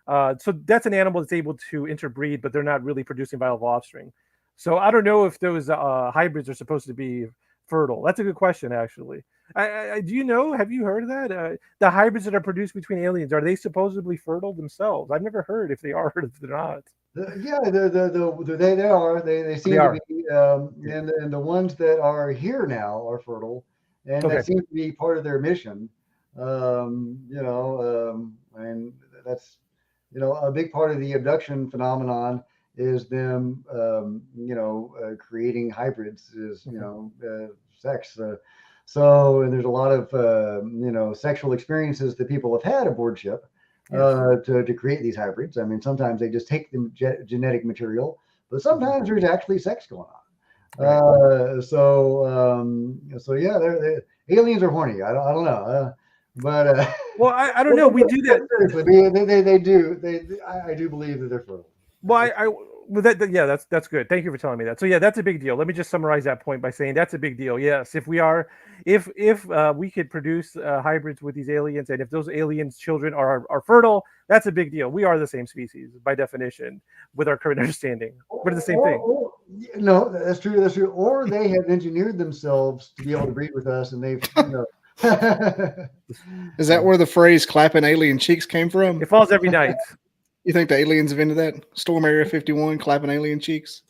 A: So that's an animal that's able to interbreed, but they're not really producing viable offspring. So I don't know if those hybrids are supposed to be fertile. That's a good question, actually. Do you know? Have you heard of that? The hybrids that are produced between aliens, are they supposedly fertile themselves? I've never heard if they are or if they're not.
C: Yeah, they are. They seem to be, and the ones that are here now are fertile, and that seems to be part of their mission. And that's a big part of the abduction phenomenon is them, creating hybrids is sex. And there's a lot of sexual experiences that people have had aboard ship. To create these hybrids. I mean, sometimes they just take the genetic material, but sometimes there's actually sex going on. So yeah, they're aliens are horny. I don't know, but
A: well, I don't know. We do that.
C: Seriously, they do. I do believe that they're fertile.
A: Well, that's good. Thank you for telling me that. So yeah, that's a big deal. Let me just summarize that point by saying that's a big deal. Yes, if we could produce hybrids with these aliens, and if those aliens' children are fertile, that's a big deal. We are the same species by definition, with our current understanding. We're the same thing.
C: No, that's true. That's true. Or they have engineered themselves to be able to breed with us, and they've.
B: Is that where the phrase "clapping alien cheeks" came from?
A: It falls every night.
B: You think the aliens have invented that? Storm Area 51, clapping alien cheeks?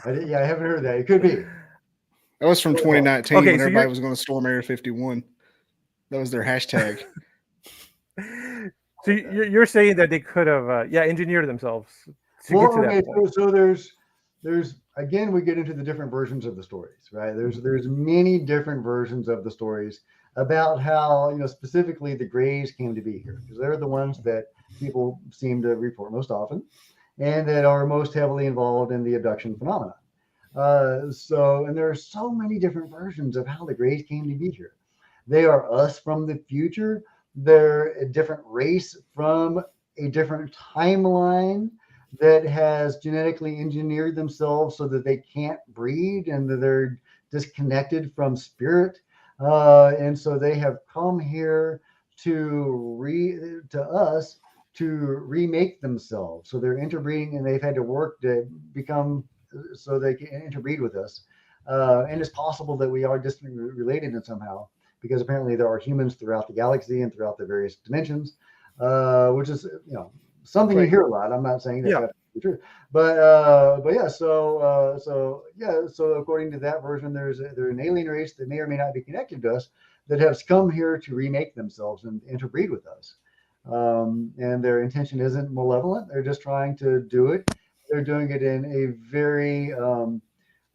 C: I haven't heard that. It could be.
B: That was from 2019 when everybody was going to storm Area 51. That was their hashtag.
A: So you're saying that they could have, engineered themselves to get to that point.
C: So there's again, we get into the different versions of the stories, right? There's many different versions of the stories about how, specifically the Greys came to be here, because they're the ones that people seem to report most often and that are most heavily involved in the abduction phenomenon. And there are so many different versions of how the Greys came to be here. They are us from the future. They're a different race from a different timeline that has genetically engineered themselves so that they can't breed and that they're disconnected from spirit. And so they have come here to us to remake themselves. So they're interbreeding, and they've had to work to become so they can interbreed with us. And it's possible that we are distantly related in somehow, because apparently there are humans throughout the galaxy and throughout the various dimensions, which is something you hear a lot. I'm not saying that's true, but yeah. So according to that version, they're an alien race that may or may not be connected to us that has come here to remake themselves and interbreed with us. And their intention isn't malevolent. They're just trying to do it. They're doing it in a very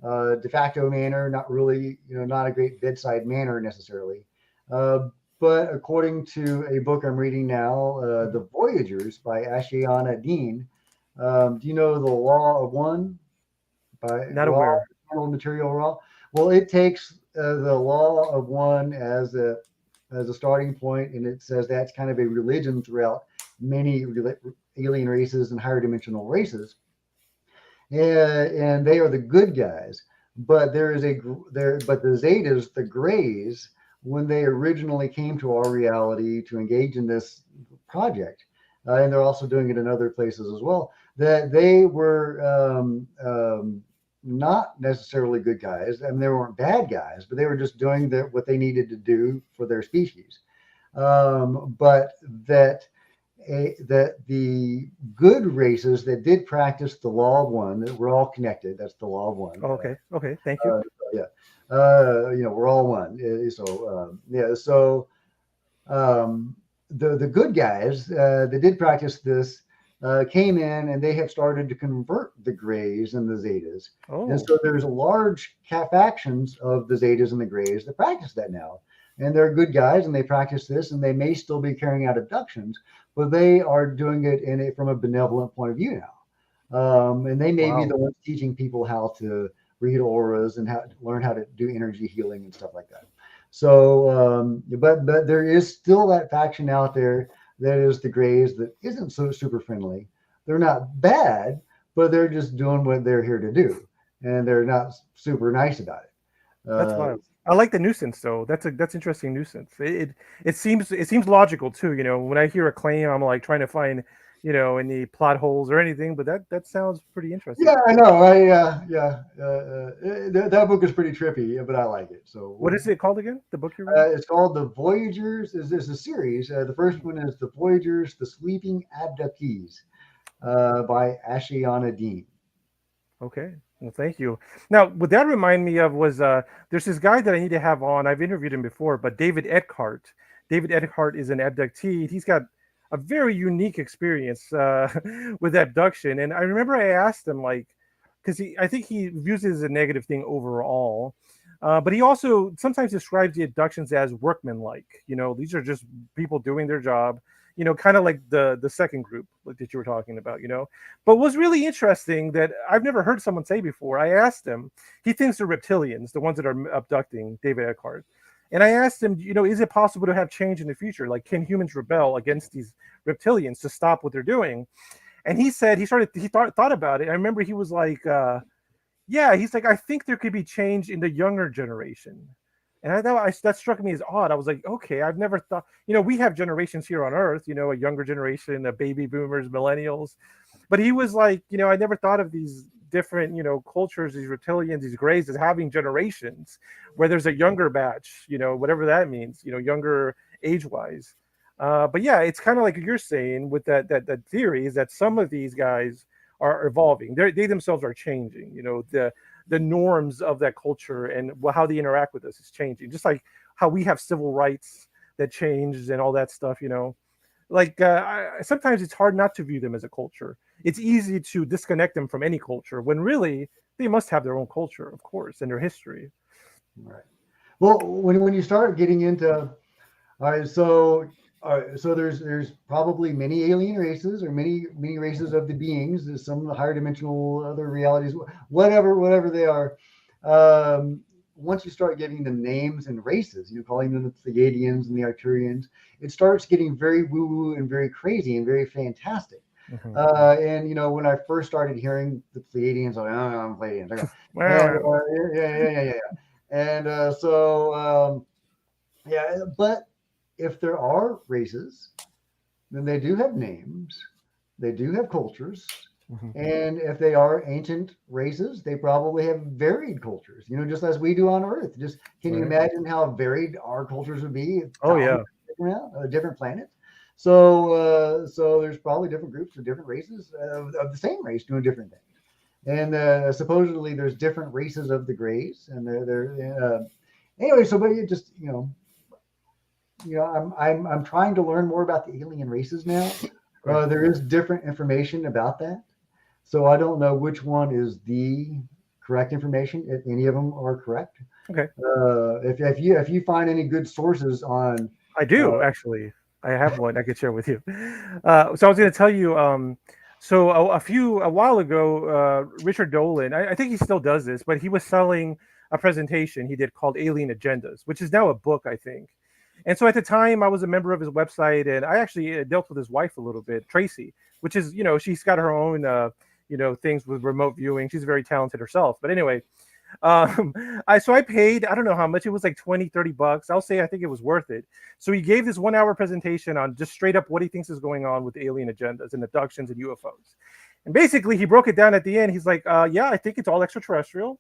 C: de facto manner, not really, not a great bedside manner necessarily. But according to a book I'm reading now, The Voyagers by Ashiana Dean, do you know The Law of One?
A: Not aware.
C: Material Raw. Well, it takes the Law of One as a starting point, and it says that's kind of a religion throughout many alien races and higher dimensional races. And they are the good guys, but the Zetas, the Greys, when they originally came to our reality to engage in this project, and they're also doing it in other places as well, that they were not necessarily good guys. I mean, they weren't bad guys, but they were just doing what they needed to do for their species. But that the good races that did practice the law of one, that we're all connected. That's the law of one.
A: Okay. Thank you.
C: We're all one. The good guys that did practice this came in and they have started to convert the Greys and the Zetas. And
A: Oh,
C: so there's large factions of the Zetas and the Greys that practice that now. And they're good guys and they practice this and they may still be carrying out abductions, but they are doing it from a benevolent point of view now. And they may be
A: wow.
C: the ones teaching people how to read auras and how to learn how to do energy healing and stuff like that. So, but there is still that faction out there that is the Greys that isn't so super friendly. They're not bad, but they're just doing what they're here to do, and they're not super nice about it.
A: That's wild. I like the nuisance though. That's interesting nuisance. It seems logical too. When I hear a claim, I'm like trying to find any plot holes or anything. But that sounds pretty interesting.
C: Yeah, I know. That book is pretty trippy, but I like it. So
A: What is it called again? The book you're reading?
C: it's called The Voyagers. Is a series. The first one is The Voyagers, The Sleeping Abductees by Ashiana Dean.
A: Okay. Well, thank you. Now, what that remind me of was there's this guy that I need to have on. I've interviewed him before, but David Eckhart. David Eckhart is an abductee. He's got a very unique experience with abduction. And I remember I asked him, like, because I think he views it as a negative thing overall. But he also sometimes describes the abductions as workmanlike. These are just people doing their job. Kind of like the second group that you were talking about. But what's really interesting that I've never heard someone say before. I asked him. He thinks they're reptilians, the ones that are abducting David Eckhart. And I asked him, is it possible to have change in the future? Like, can humans rebel against these reptilians to stop what they're doing? And he said he thought about it. I remember he was like, yeah, he's like, I think there could be change in the younger generation. And I thought that struck me as odd. I was like, okay, I've never thought, we have generations here on Earth, a younger generation, baby boomers, millennials. But he was like, I never thought of these different, cultures, these reptilians, these Greys as having generations where there's a younger batch, whatever that means, younger age wise. But yeah, it's kind of like you're saying with that theory is that some of these guys are evolving. They themselves are changing. The norms of that culture and how they interact with us is changing. Just like how we have civil rights that changed and all that stuff. Like sometimes it's hard not to view them as a culture. It's easy to disconnect them from any culture when really they must have their own culture, of course, and their history.
C: Right. Well, when you start getting into, all right, so there's probably many alien races or many races of the beings. There's some higher dimensional other realities, whatever they are. Once you start giving them names and races, calling them the Pleiadians and the Arcturians, it starts getting very woo-woo and very crazy and very fantastic.
A: Mm-hmm.
C: And when I first started hearing the Pleiadians, I'm Pleiadians. I go, yeah. And but if there are races, then they do have names, they do have cultures, and if they are ancient races, they probably have varied cultures, just as we do on Earth. Just can you imagine how varied our cultures would be?
A: Oh yeah,
C: different planets. So there's probably different groups of different races of the same race doing different things. And supposedly there's different races of the Greys, and they're anyway. So, but it just I'm trying to learn more about the alien races now. There is different information about that, so I don't know which one is the correct information. If any of them are correct.
A: Okay.
C: If you find any good sources on,
A: I do actually. I have one I could share with you. So I was going to tell you. So a while ago, Richard Dolan, I think he still does this, but he was selling a presentation he did called Alien Agendas, which is now a book, I think. And so at the time, I was a member of his website, and I actually dealt with his wife a little bit, Tracy, which is, she's got her own, things with remote viewing. She's very talented herself. But anyway, I paid, I don't know how much, it was like $20-$30. I'll say I think it was worth it. So he gave this 1-hour presentation on just straight up what he thinks is going on with alien agendas and abductions and UFOs. And basically he broke it down at the end. He's like, yeah, I think it's all extraterrestrial.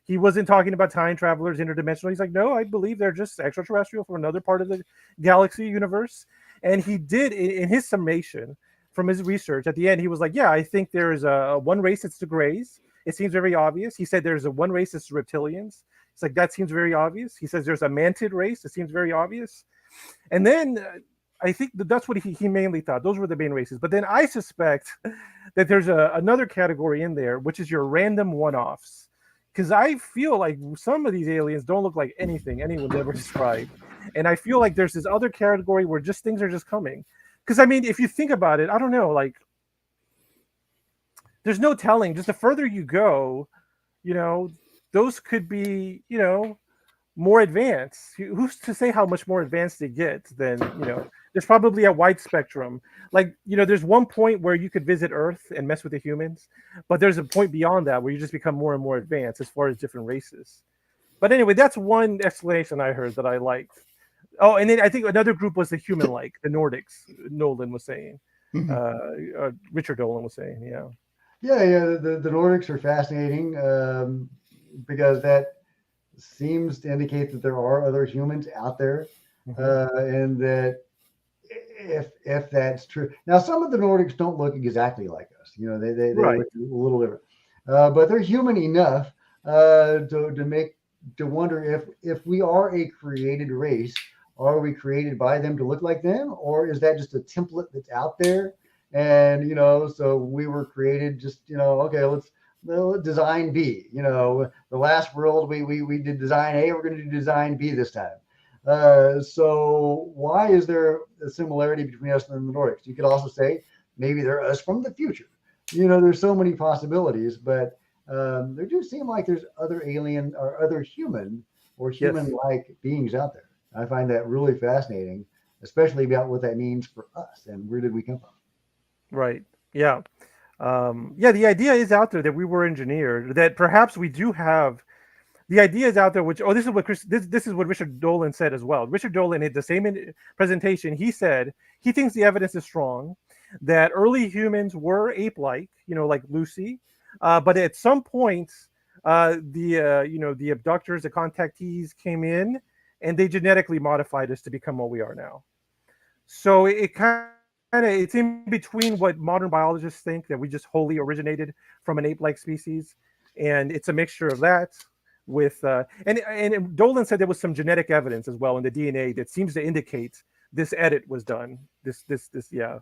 A: He wasn't talking about time travelers, interdimensional. He's like, no, I believe they're just extraterrestrial from another part of the galaxy universe. And he did, in his summation from his research, at the end, he was like, yeah, I think there's one race, it's the Greys. It seems very obvious. He said there's one race, it's the reptilians. It's like that seems very obvious. He says there's a mantid race. It seems very obvious. And then I think that's what he mainly thought. Those were the main races. But then I suspect that there's another category in there, which is your random one-offs. Because I feel like some of these aliens don't look like anything anyone's ever described. And I feel like there's this other category where just things are just coming. Because, I mean, if you think about it, I don't know, like, there's no telling. Just the further you go, you know, those could be, you know, more advanced. Who's to say how much more advanced they get than, you know, there's probably a wide spectrum. Like, you know, there's one point where you could visit Earth and mess with the humans, but there's a point beyond that where you just become more and more advanced as far as different races. But anyway, that's one explanation I heard that I liked. Oh, and then I think another group was the human-like, the Nordics, Nolan was saying. Richard Dolan was saying, yeah.
C: Yeah, the Nordics are fascinating because that seems to indicate that there are other humans out there, and that if that's true. Now, some of the Nordics don't look exactly like us. You know, they
A: Right.
C: look a little different, but they're human enough to wonder if we are a created race. Are we created by them to look like them, or is that just a template that's out there? And, you know, so we were created just, you know, okay, let's design B. You know, the last world we did design A, we're going to do design B this time. So why is there a similarity between us and the Nordics? You could also say maybe they're us from the future. You know, there's so many possibilities, but there do seem like there's other alien or other human or human-like beings out there. I find that really fascinating, especially about what that means for us and where did we come from.
A: Right. Yeah. Yeah. The idea is out there that we were engineered, that perhaps we do have. The idea is out there, which this is what this is what Richard Dolan said as well. Richard Dolan had the same presentation. He said he thinks the evidence is strong that early humans were ape-like, you know, like Lucy, but at some point, the abductors, the contactees came in, and they genetically modified us to become what we are now. So it kind of it's in between what modern biologists think that we just wholly originated from an ape-like species, and it's a mixture of that with and Dolan said there was some genetic evidence as well in the DNA that seems to indicate this edit was done. This yeah.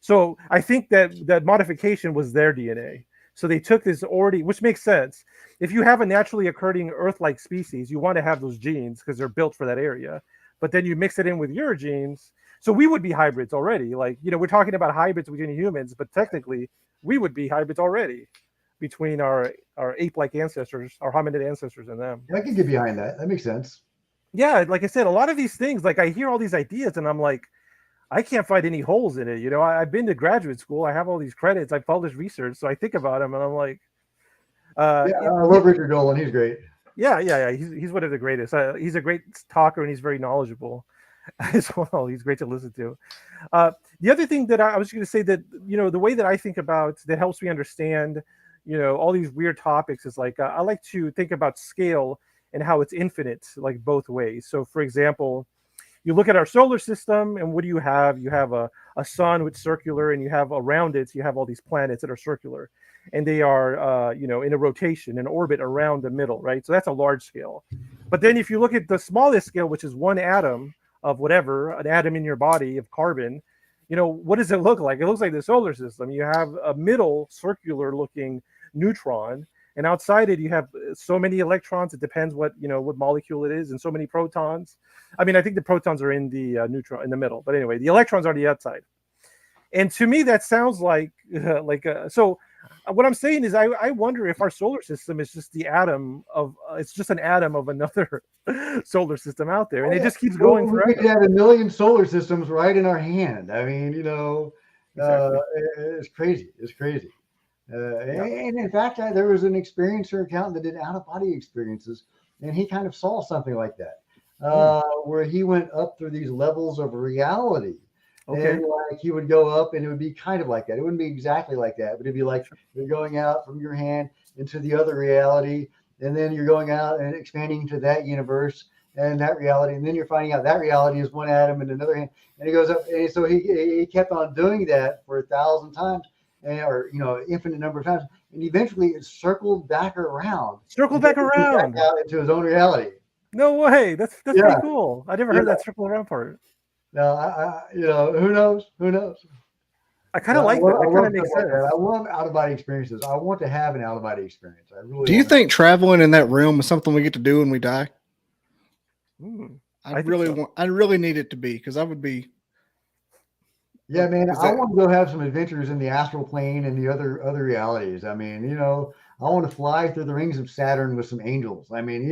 A: So I think that modification was their DNA. So they took this already, which makes sense. If you have a naturally occurring Earth-like species, you want to have those genes because they're built for that area. But then you mix it in with your genes. So we would be hybrids already. Like, you know, we're talking about hybrids between humans, but technically we would be hybrids already between our ape-like ancestors, our hominid ancestors and them.
C: I can get behind that. That makes sense.
A: Yeah, like I said, a lot of these things, like I hear all these ideas and I'm like, I can't find any holes in it. You know, I've been to graduate school. I have all these credits. I've published research. So I think about them and I'm like,
C: I love Richard Dolan. He's great.
A: Yeah. He's one of the greatest. He's a great talker and he's very knowledgeable as well. He's great to listen to. The other thing that I was going to say that, you know, the way that I think about that helps me understand, you know, all these weird topics is like, I like to think about scale and how it's infinite, like both ways. So for example, you look at our solar system and what do you have? You have a sun which is circular, and you have around it, you have all these planets that are circular, and they are, you know, in a rotation, an orbit around the middle, right? So that's a large scale. But then if you look at the smallest scale, which is one atom of whatever, an atom in your body of carbon, you know, what does it look like? It looks like the solar system. You have a middle circular looking neutron, and outside it you have so many electrons. It depends what, you know, what molecule it is, and so many protons. I mean, I think the protons are in the neutron in the middle, but anyway, the electrons are on the outside. And to me that sounds like so what I'm saying is I wonder if our solar system is just the atom of it's just an atom of another solar system out there, and it just keeps going forever.
C: We could have a million solar systems right in our hand. I mean, you know,
A: Exactly.
C: It's crazy. It's crazy. And in fact, there was an experiencer accountant that did out-of-body experiences, and he kind of saw something like that, where he went up through these levels of reality.
A: Okay.
C: And like he would go up, and it would be kind of like that. It wouldn't be exactly like that, but it'd be like you're going out from your hand into the other reality, and then you're going out and expanding to that universe and that reality, and then you're finding out that reality is one atom in another hand, and he goes up. And so he kept on doing that for 1,000 times. or infinite number of times, and eventually it circled back around.
A: Circle back around.
C: Out into his own reality.
A: No way. That's
C: Yeah.
A: pretty cool. I never heard that circle around part.
C: Now, who knows? Who knows?
A: I kind of like that. That kind of makes sense.
C: I love out of body experiences. I want to have an out of body experience. I really.
B: Do you think traveling in that realm is something we get to do when we die? I really need it to be, because I would be.
C: Yeah, man, I want to go have some adventures in the astral plane and the other realities. I mean, I want to fly through the rings of Saturn with some angels. I mean,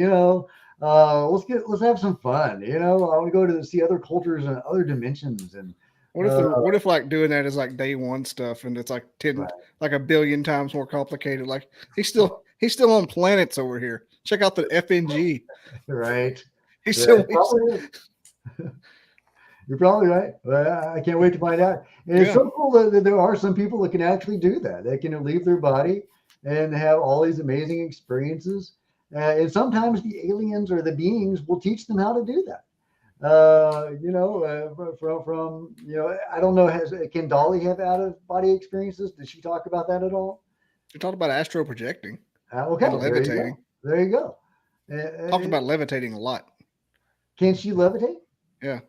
C: let's have some fun. I want to go to see other cultures and other dimensions. And
B: what if like doing that is like day one stuff, and it's like 10, like a billion times more complicated? Like he's still on planets over here. Check out the FNG.
C: Right.
B: He's still.
C: You're probably right. I can't wait to find out. And it's so cool that there are some people that can actually do that. They can leave their body and have all these amazing experiences. And sometimes the aliens or the beings will teach them how to do that. I don't know. Can Dolly have out of body experiences? Did she talk about that at all?
B: She talked about astral projecting.
C: Okay.
B: Levitating.
C: There you go.
B: Talked about levitating a lot.
C: Can she levitate?
B: Yeah.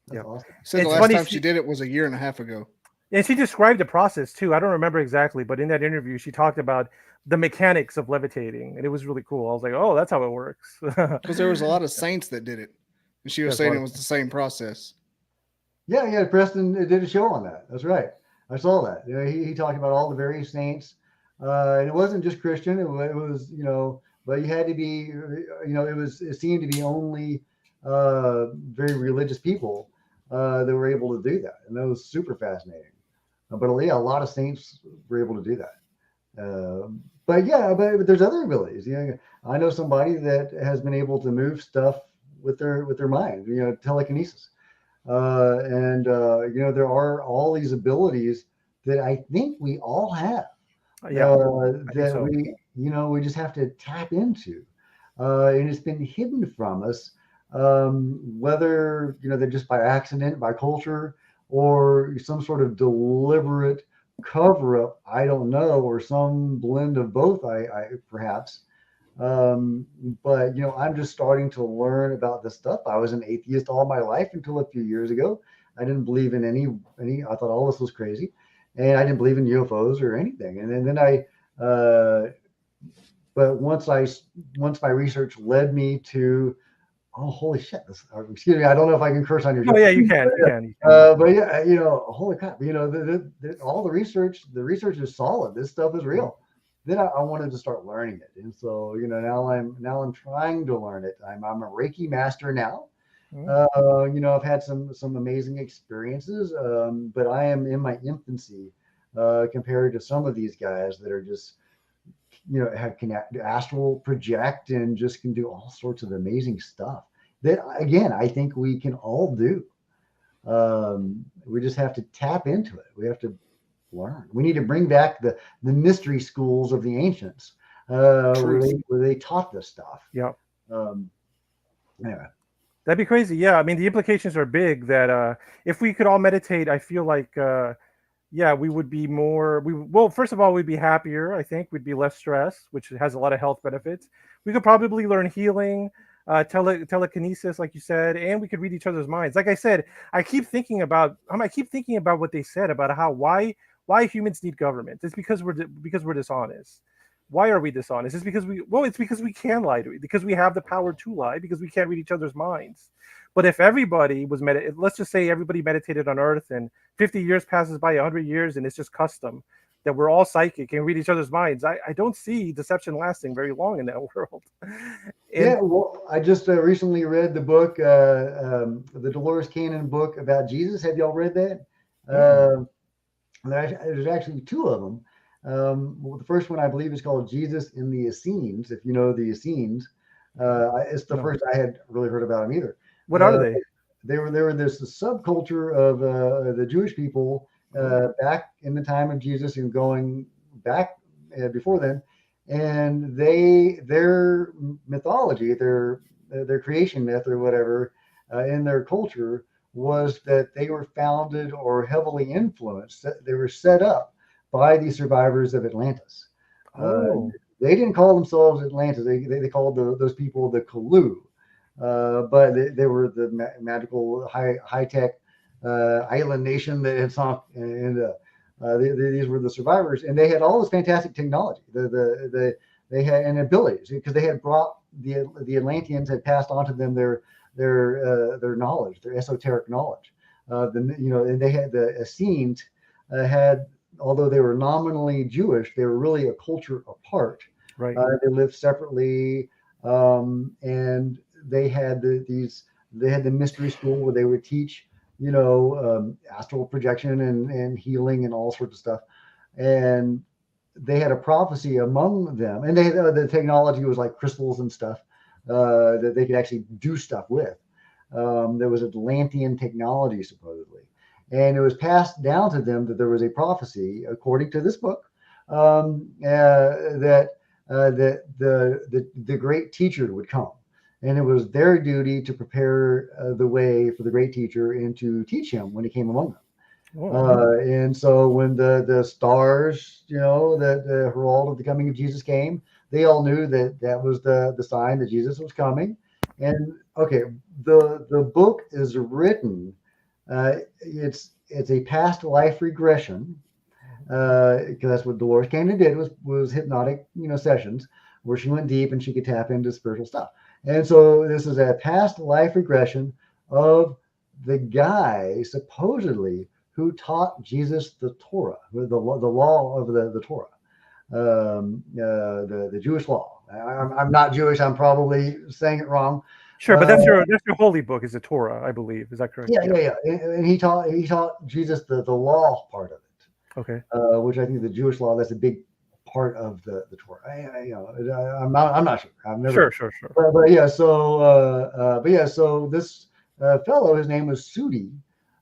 C: That's awesome.
B: Said the last time she did it was a year and a half ago.
A: And she described the process too. I don't remember exactly, but in that interview, she talked about the mechanics of levitating, and it was really cool. I was like, "Oh, that's how it works."
B: Because there was a lot of saints that did it, and she was saying it was the same process.
C: Yeah. Preston did a show on that. That's right. I saw that. He talked about all the various saints, and it wasn't just Christian. It was but you had to be it seemed to be only very religious people that were able to do that, and that was super fascinating. But a lot of saints were able to do that. But there's other abilities. I know somebody that has been able to move stuff with their mind. Telekinesis, and there are all these abilities that I think we all have. We just have to tap into, and it's been hidden from us. Whether they're just by accident, by culture, or some sort of deliberate cover up, I don't know, or some blend of both, I perhaps. But I'm just starting to learn about this stuff. I was an atheist all my life until a few years ago. I didn't believe in any. I thought all this was crazy, and I didn't believe in UFOs or anything. And then but once my research led me to. Oh, holy shit. Excuse me. I don't know if I can curse on your show.
A: Oh, yeah, you can.
C: But yeah, holy crap. All the research is solid. This stuff is real. Then I wanted to start learning it. And so, now I'm trying to learn it. I'm a Reiki master now. I've had some amazing experiences, but I am in my infancy compared to some of these guys that are just, can astral project and just can do all sorts of amazing stuff that, again, I think we can all do. We just have to tap into it. We have to learn. We need to bring back the mystery schools of the ancients where they taught this stuff.
A: Yeah.
C: Anyway.
A: That'd be crazy. Yeah. I mean, the implications are big that if we could all meditate, I feel like we would be more. First of all, we'd be happier. I think we'd be less stressed, which has a lot of health benefits. We could probably learn healing, telekinesis, like you said, and we could read each other's minds. Like I said, I keep thinking about what they said about why humans need government. It's because we're dishonest. Why are we dishonest? It's because we can lie to it, because we have the power to lie, because we can't read each other's minds. But if everybody was let's just say everybody meditated on Earth, and 50 years passes by, 100 years, and it's just custom that we're all psychic and read each other's minds, I don't see deception lasting very long in that world.
C: I just recently read the book, the Dolores Cannon book about Jesus. Have y'all read that? There's actually two of them. The first one, I believe, is called Jesus in the Essenes. If you know the Essenes, it's the first I had really heard about them either.
A: What are they?
C: They were this subculture of the Jewish people back in the time of Jesus and going back before then, and their mythology, their creation myth or whatever in their culture was that they were founded or heavily influenced. They were set up by the survivors of Atlantis.
A: Oh,
C: They didn't call themselves Atlantis. They called those people the Kalu, but they were the magical high tech island nation that had sunk, and these were the survivors, and they had all this fantastic technology. They had and abilities because they had brought the Atlanteans had passed on to them their knowledge, their esoteric knowledge. And they had the Essenes had, although they were nominally Jewish, they were really a culture apart.
A: right.
C: They lived separately, and they had they had the mystery school where they would teach, astral projection and healing and all sorts of stuff. And they had a prophecy among them, and they had, the technology was like crystals and stuff that they could actually do stuff with. There was Atlantean technology supposedly, and it was passed down to them that there was a prophecy, according to this book, that the great teacher would come, and it was their duty to prepare the way for the great teacher and to teach him when he came among them. And so when the stars, that the herald of the coming of Jesus came, they all knew that that was the sign that Jesus was coming. And okay, the book is written. It's a past life regression, because that's what Dolores Cannon did was hypnotic, sessions where she went deep and she could tap into spiritual stuff. And so this is a past life regression of the guy supposedly who taught Jesus the Torah, the law of the Torah, the Jewish law. I'm not Jewish. I'm probably saying it wrong.
A: Sure, but that's your holy book is the Torah, I believe. Is that correct?
C: Yeah. And he taught Jesus the law part of it.
A: Okay.
C: Which I think the Jewish law, that's a big part of the Torah. I'm not sure. I've never.
A: Sure.
C: But yeah. So this fellow, his name was Sudi,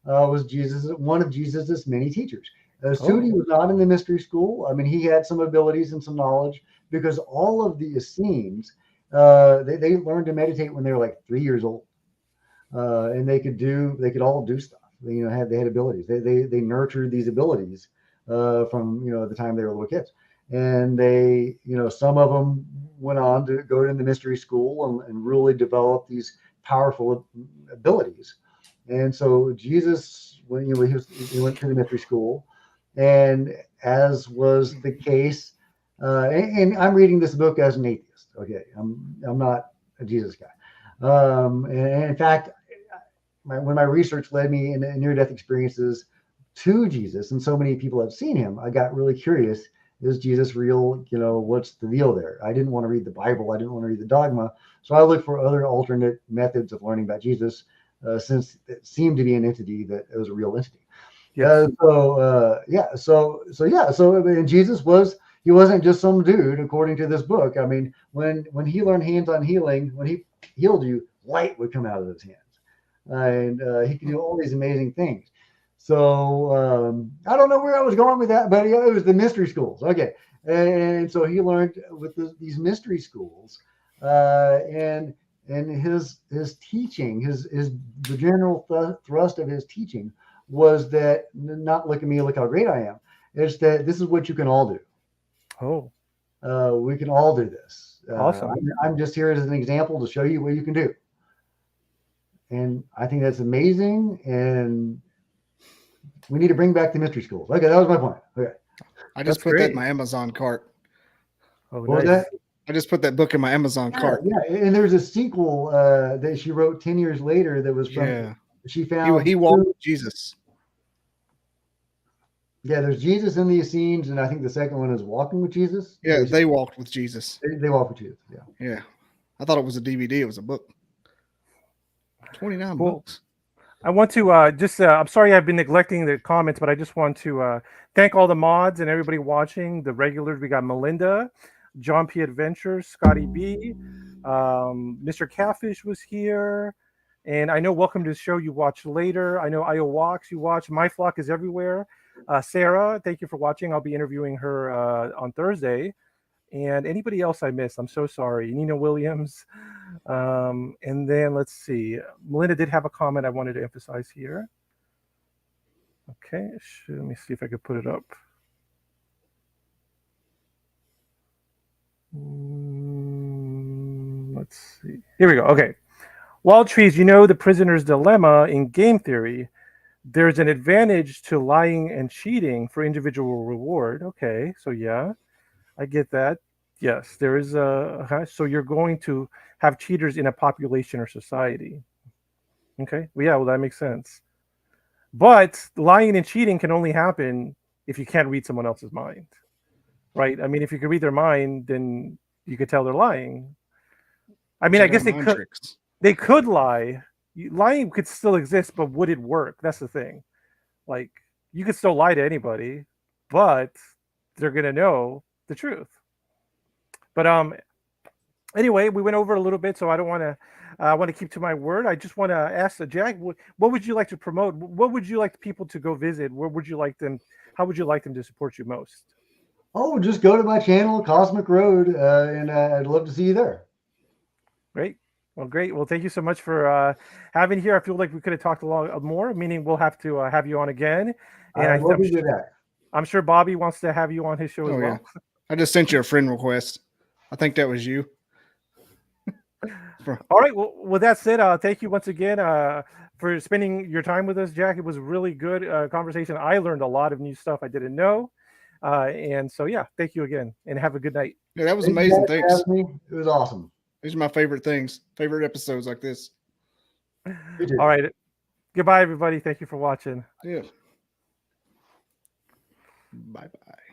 C: was one of Jesus's many teachers. Sudi was not in the mystery school. I mean, he had some abilities and some knowledge because all of the Essenes, they learned to meditate when they were like 3 years old, and they could all do stuff. They had abilities. They nurtured these abilities from the time they were little kids, and they some of them went on to go to the mystery school and really develop these powerful abilities. And so Jesus, when he went to the mystery school, and as was the case, and I'm reading this book as an atheist. Okay, I'm not a Jesus guy, and in fact, when my research led me in near-death experiences to Jesus, and so many people have seen him, I got really curious. Is Jesus real? What's the deal there? I didn't want to read the Bible. I didn't want to read the dogma. So I looked for other alternate methods of learning about Jesus, since it seemed to be an entity that it was a real entity.
A: Yes.
C: And Jesus wasn't just some dude, according to this book. I mean, when he learned hands-on healing, when he healed you, light would come out of his hands. And he could do all these amazing things. So I don't know where I was going with that, but it was the mystery schools. Okay, and so he learned with these mystery schools, and his teaching, the general thrust of his teaching was that not look at me, look how great I am. It's that this is what you can all do.
A: Oh,
C: we can all do this.
A: Awesome.
C: I'm just here as an example to show you what you can do. And I think that's amazing. And we need to bring back the mystery schools. Okay, that was my point. Okay.
B: I just put that in my Amazon cart.
A: Oh,
C: What was
A: nice.
C: that?
B: I just put that book in my Amazon cart.
C: Yeah, and there's a sequel that she wrote 10 years later that was from.
B: Yeah.
C: She found
B: He walked with Jesus.
C: Yeah, there's Jesus in the Essenes, and I think the second one is Walking with Jesus.
B: Yeah, they walked with Jesus.
C: They walk with Jesus. Yeah.
B: Yeah. I thought it was a DVD. It was a book. 29 books.
A: I want to I'm sorry I've been neglecting the comments, but I just want to thank all the mods and everybody watching, the regulars. We got Melinda, John P. Adventures, Scotty B, Mr. Catfish was here, and I know Welcome to the Show you watch later. I know Io Walks you watch. My Flock is everywhere. Sarah, thank you for watching. I'll be interviewing her on Thursday. and anybody else I missed, I'm so sorry. Nina Williams. And then let's see. Melinda did have a comment I wanted to emphasize here. Okay, let me see if I could put it up. Let's see. Here we go. Okay. Wild Trees, you know the prisoner's dilemma in game theory. There's an advantage to lying and cheating for individual reward. Okay, so yeah, I get that. Yes, there is a. So you're going to have cheaters in a population or society. Okay, well, yeah, well, that makes sense. But lying and cheating can only happen if you can't read someone else's mind, right? I mean, if you could read their mind, then you could tell they're lying. I mean, I guess they could lie. Lying could still exist, but would it work? That's the thing. Like, you could still lie to anybody, but they're gonna know the truth. But anyway, we went over a little bit, so I don't want to. I want to keep to my word. I just want to ask Jack, what would you like to promote? What would you like people to go visit? Where would you like them? How would you like them to support you most?
C: Oh, just go to my channel, Cosmic Road, and I'd love to see you there.
A: Great. Well, great. Well, thank you so much for having here. I feel like we could have talked a lot more, meaning we'll have to have you on again. And
C: I'd love to do that.
A: I'm sure Bobby wants to have you on his show as well.
B: Yeah. I just sent you a friend request. I think that was you.
A: All right. Well, with that said, thank you once again for spending your time with us, Jack. It was a really good conversation. I learned a lot of new stuff I didn't know. And so, yeah, thank you again and have a good night.
B: Yeah, that was amazing. Thanks.
C: It was awesome.
B: These are my favorite things, favorite episodes like this.
A: All right. Goodbye, everybody. Thank you for watching.
B: Yeah. Bye-bye.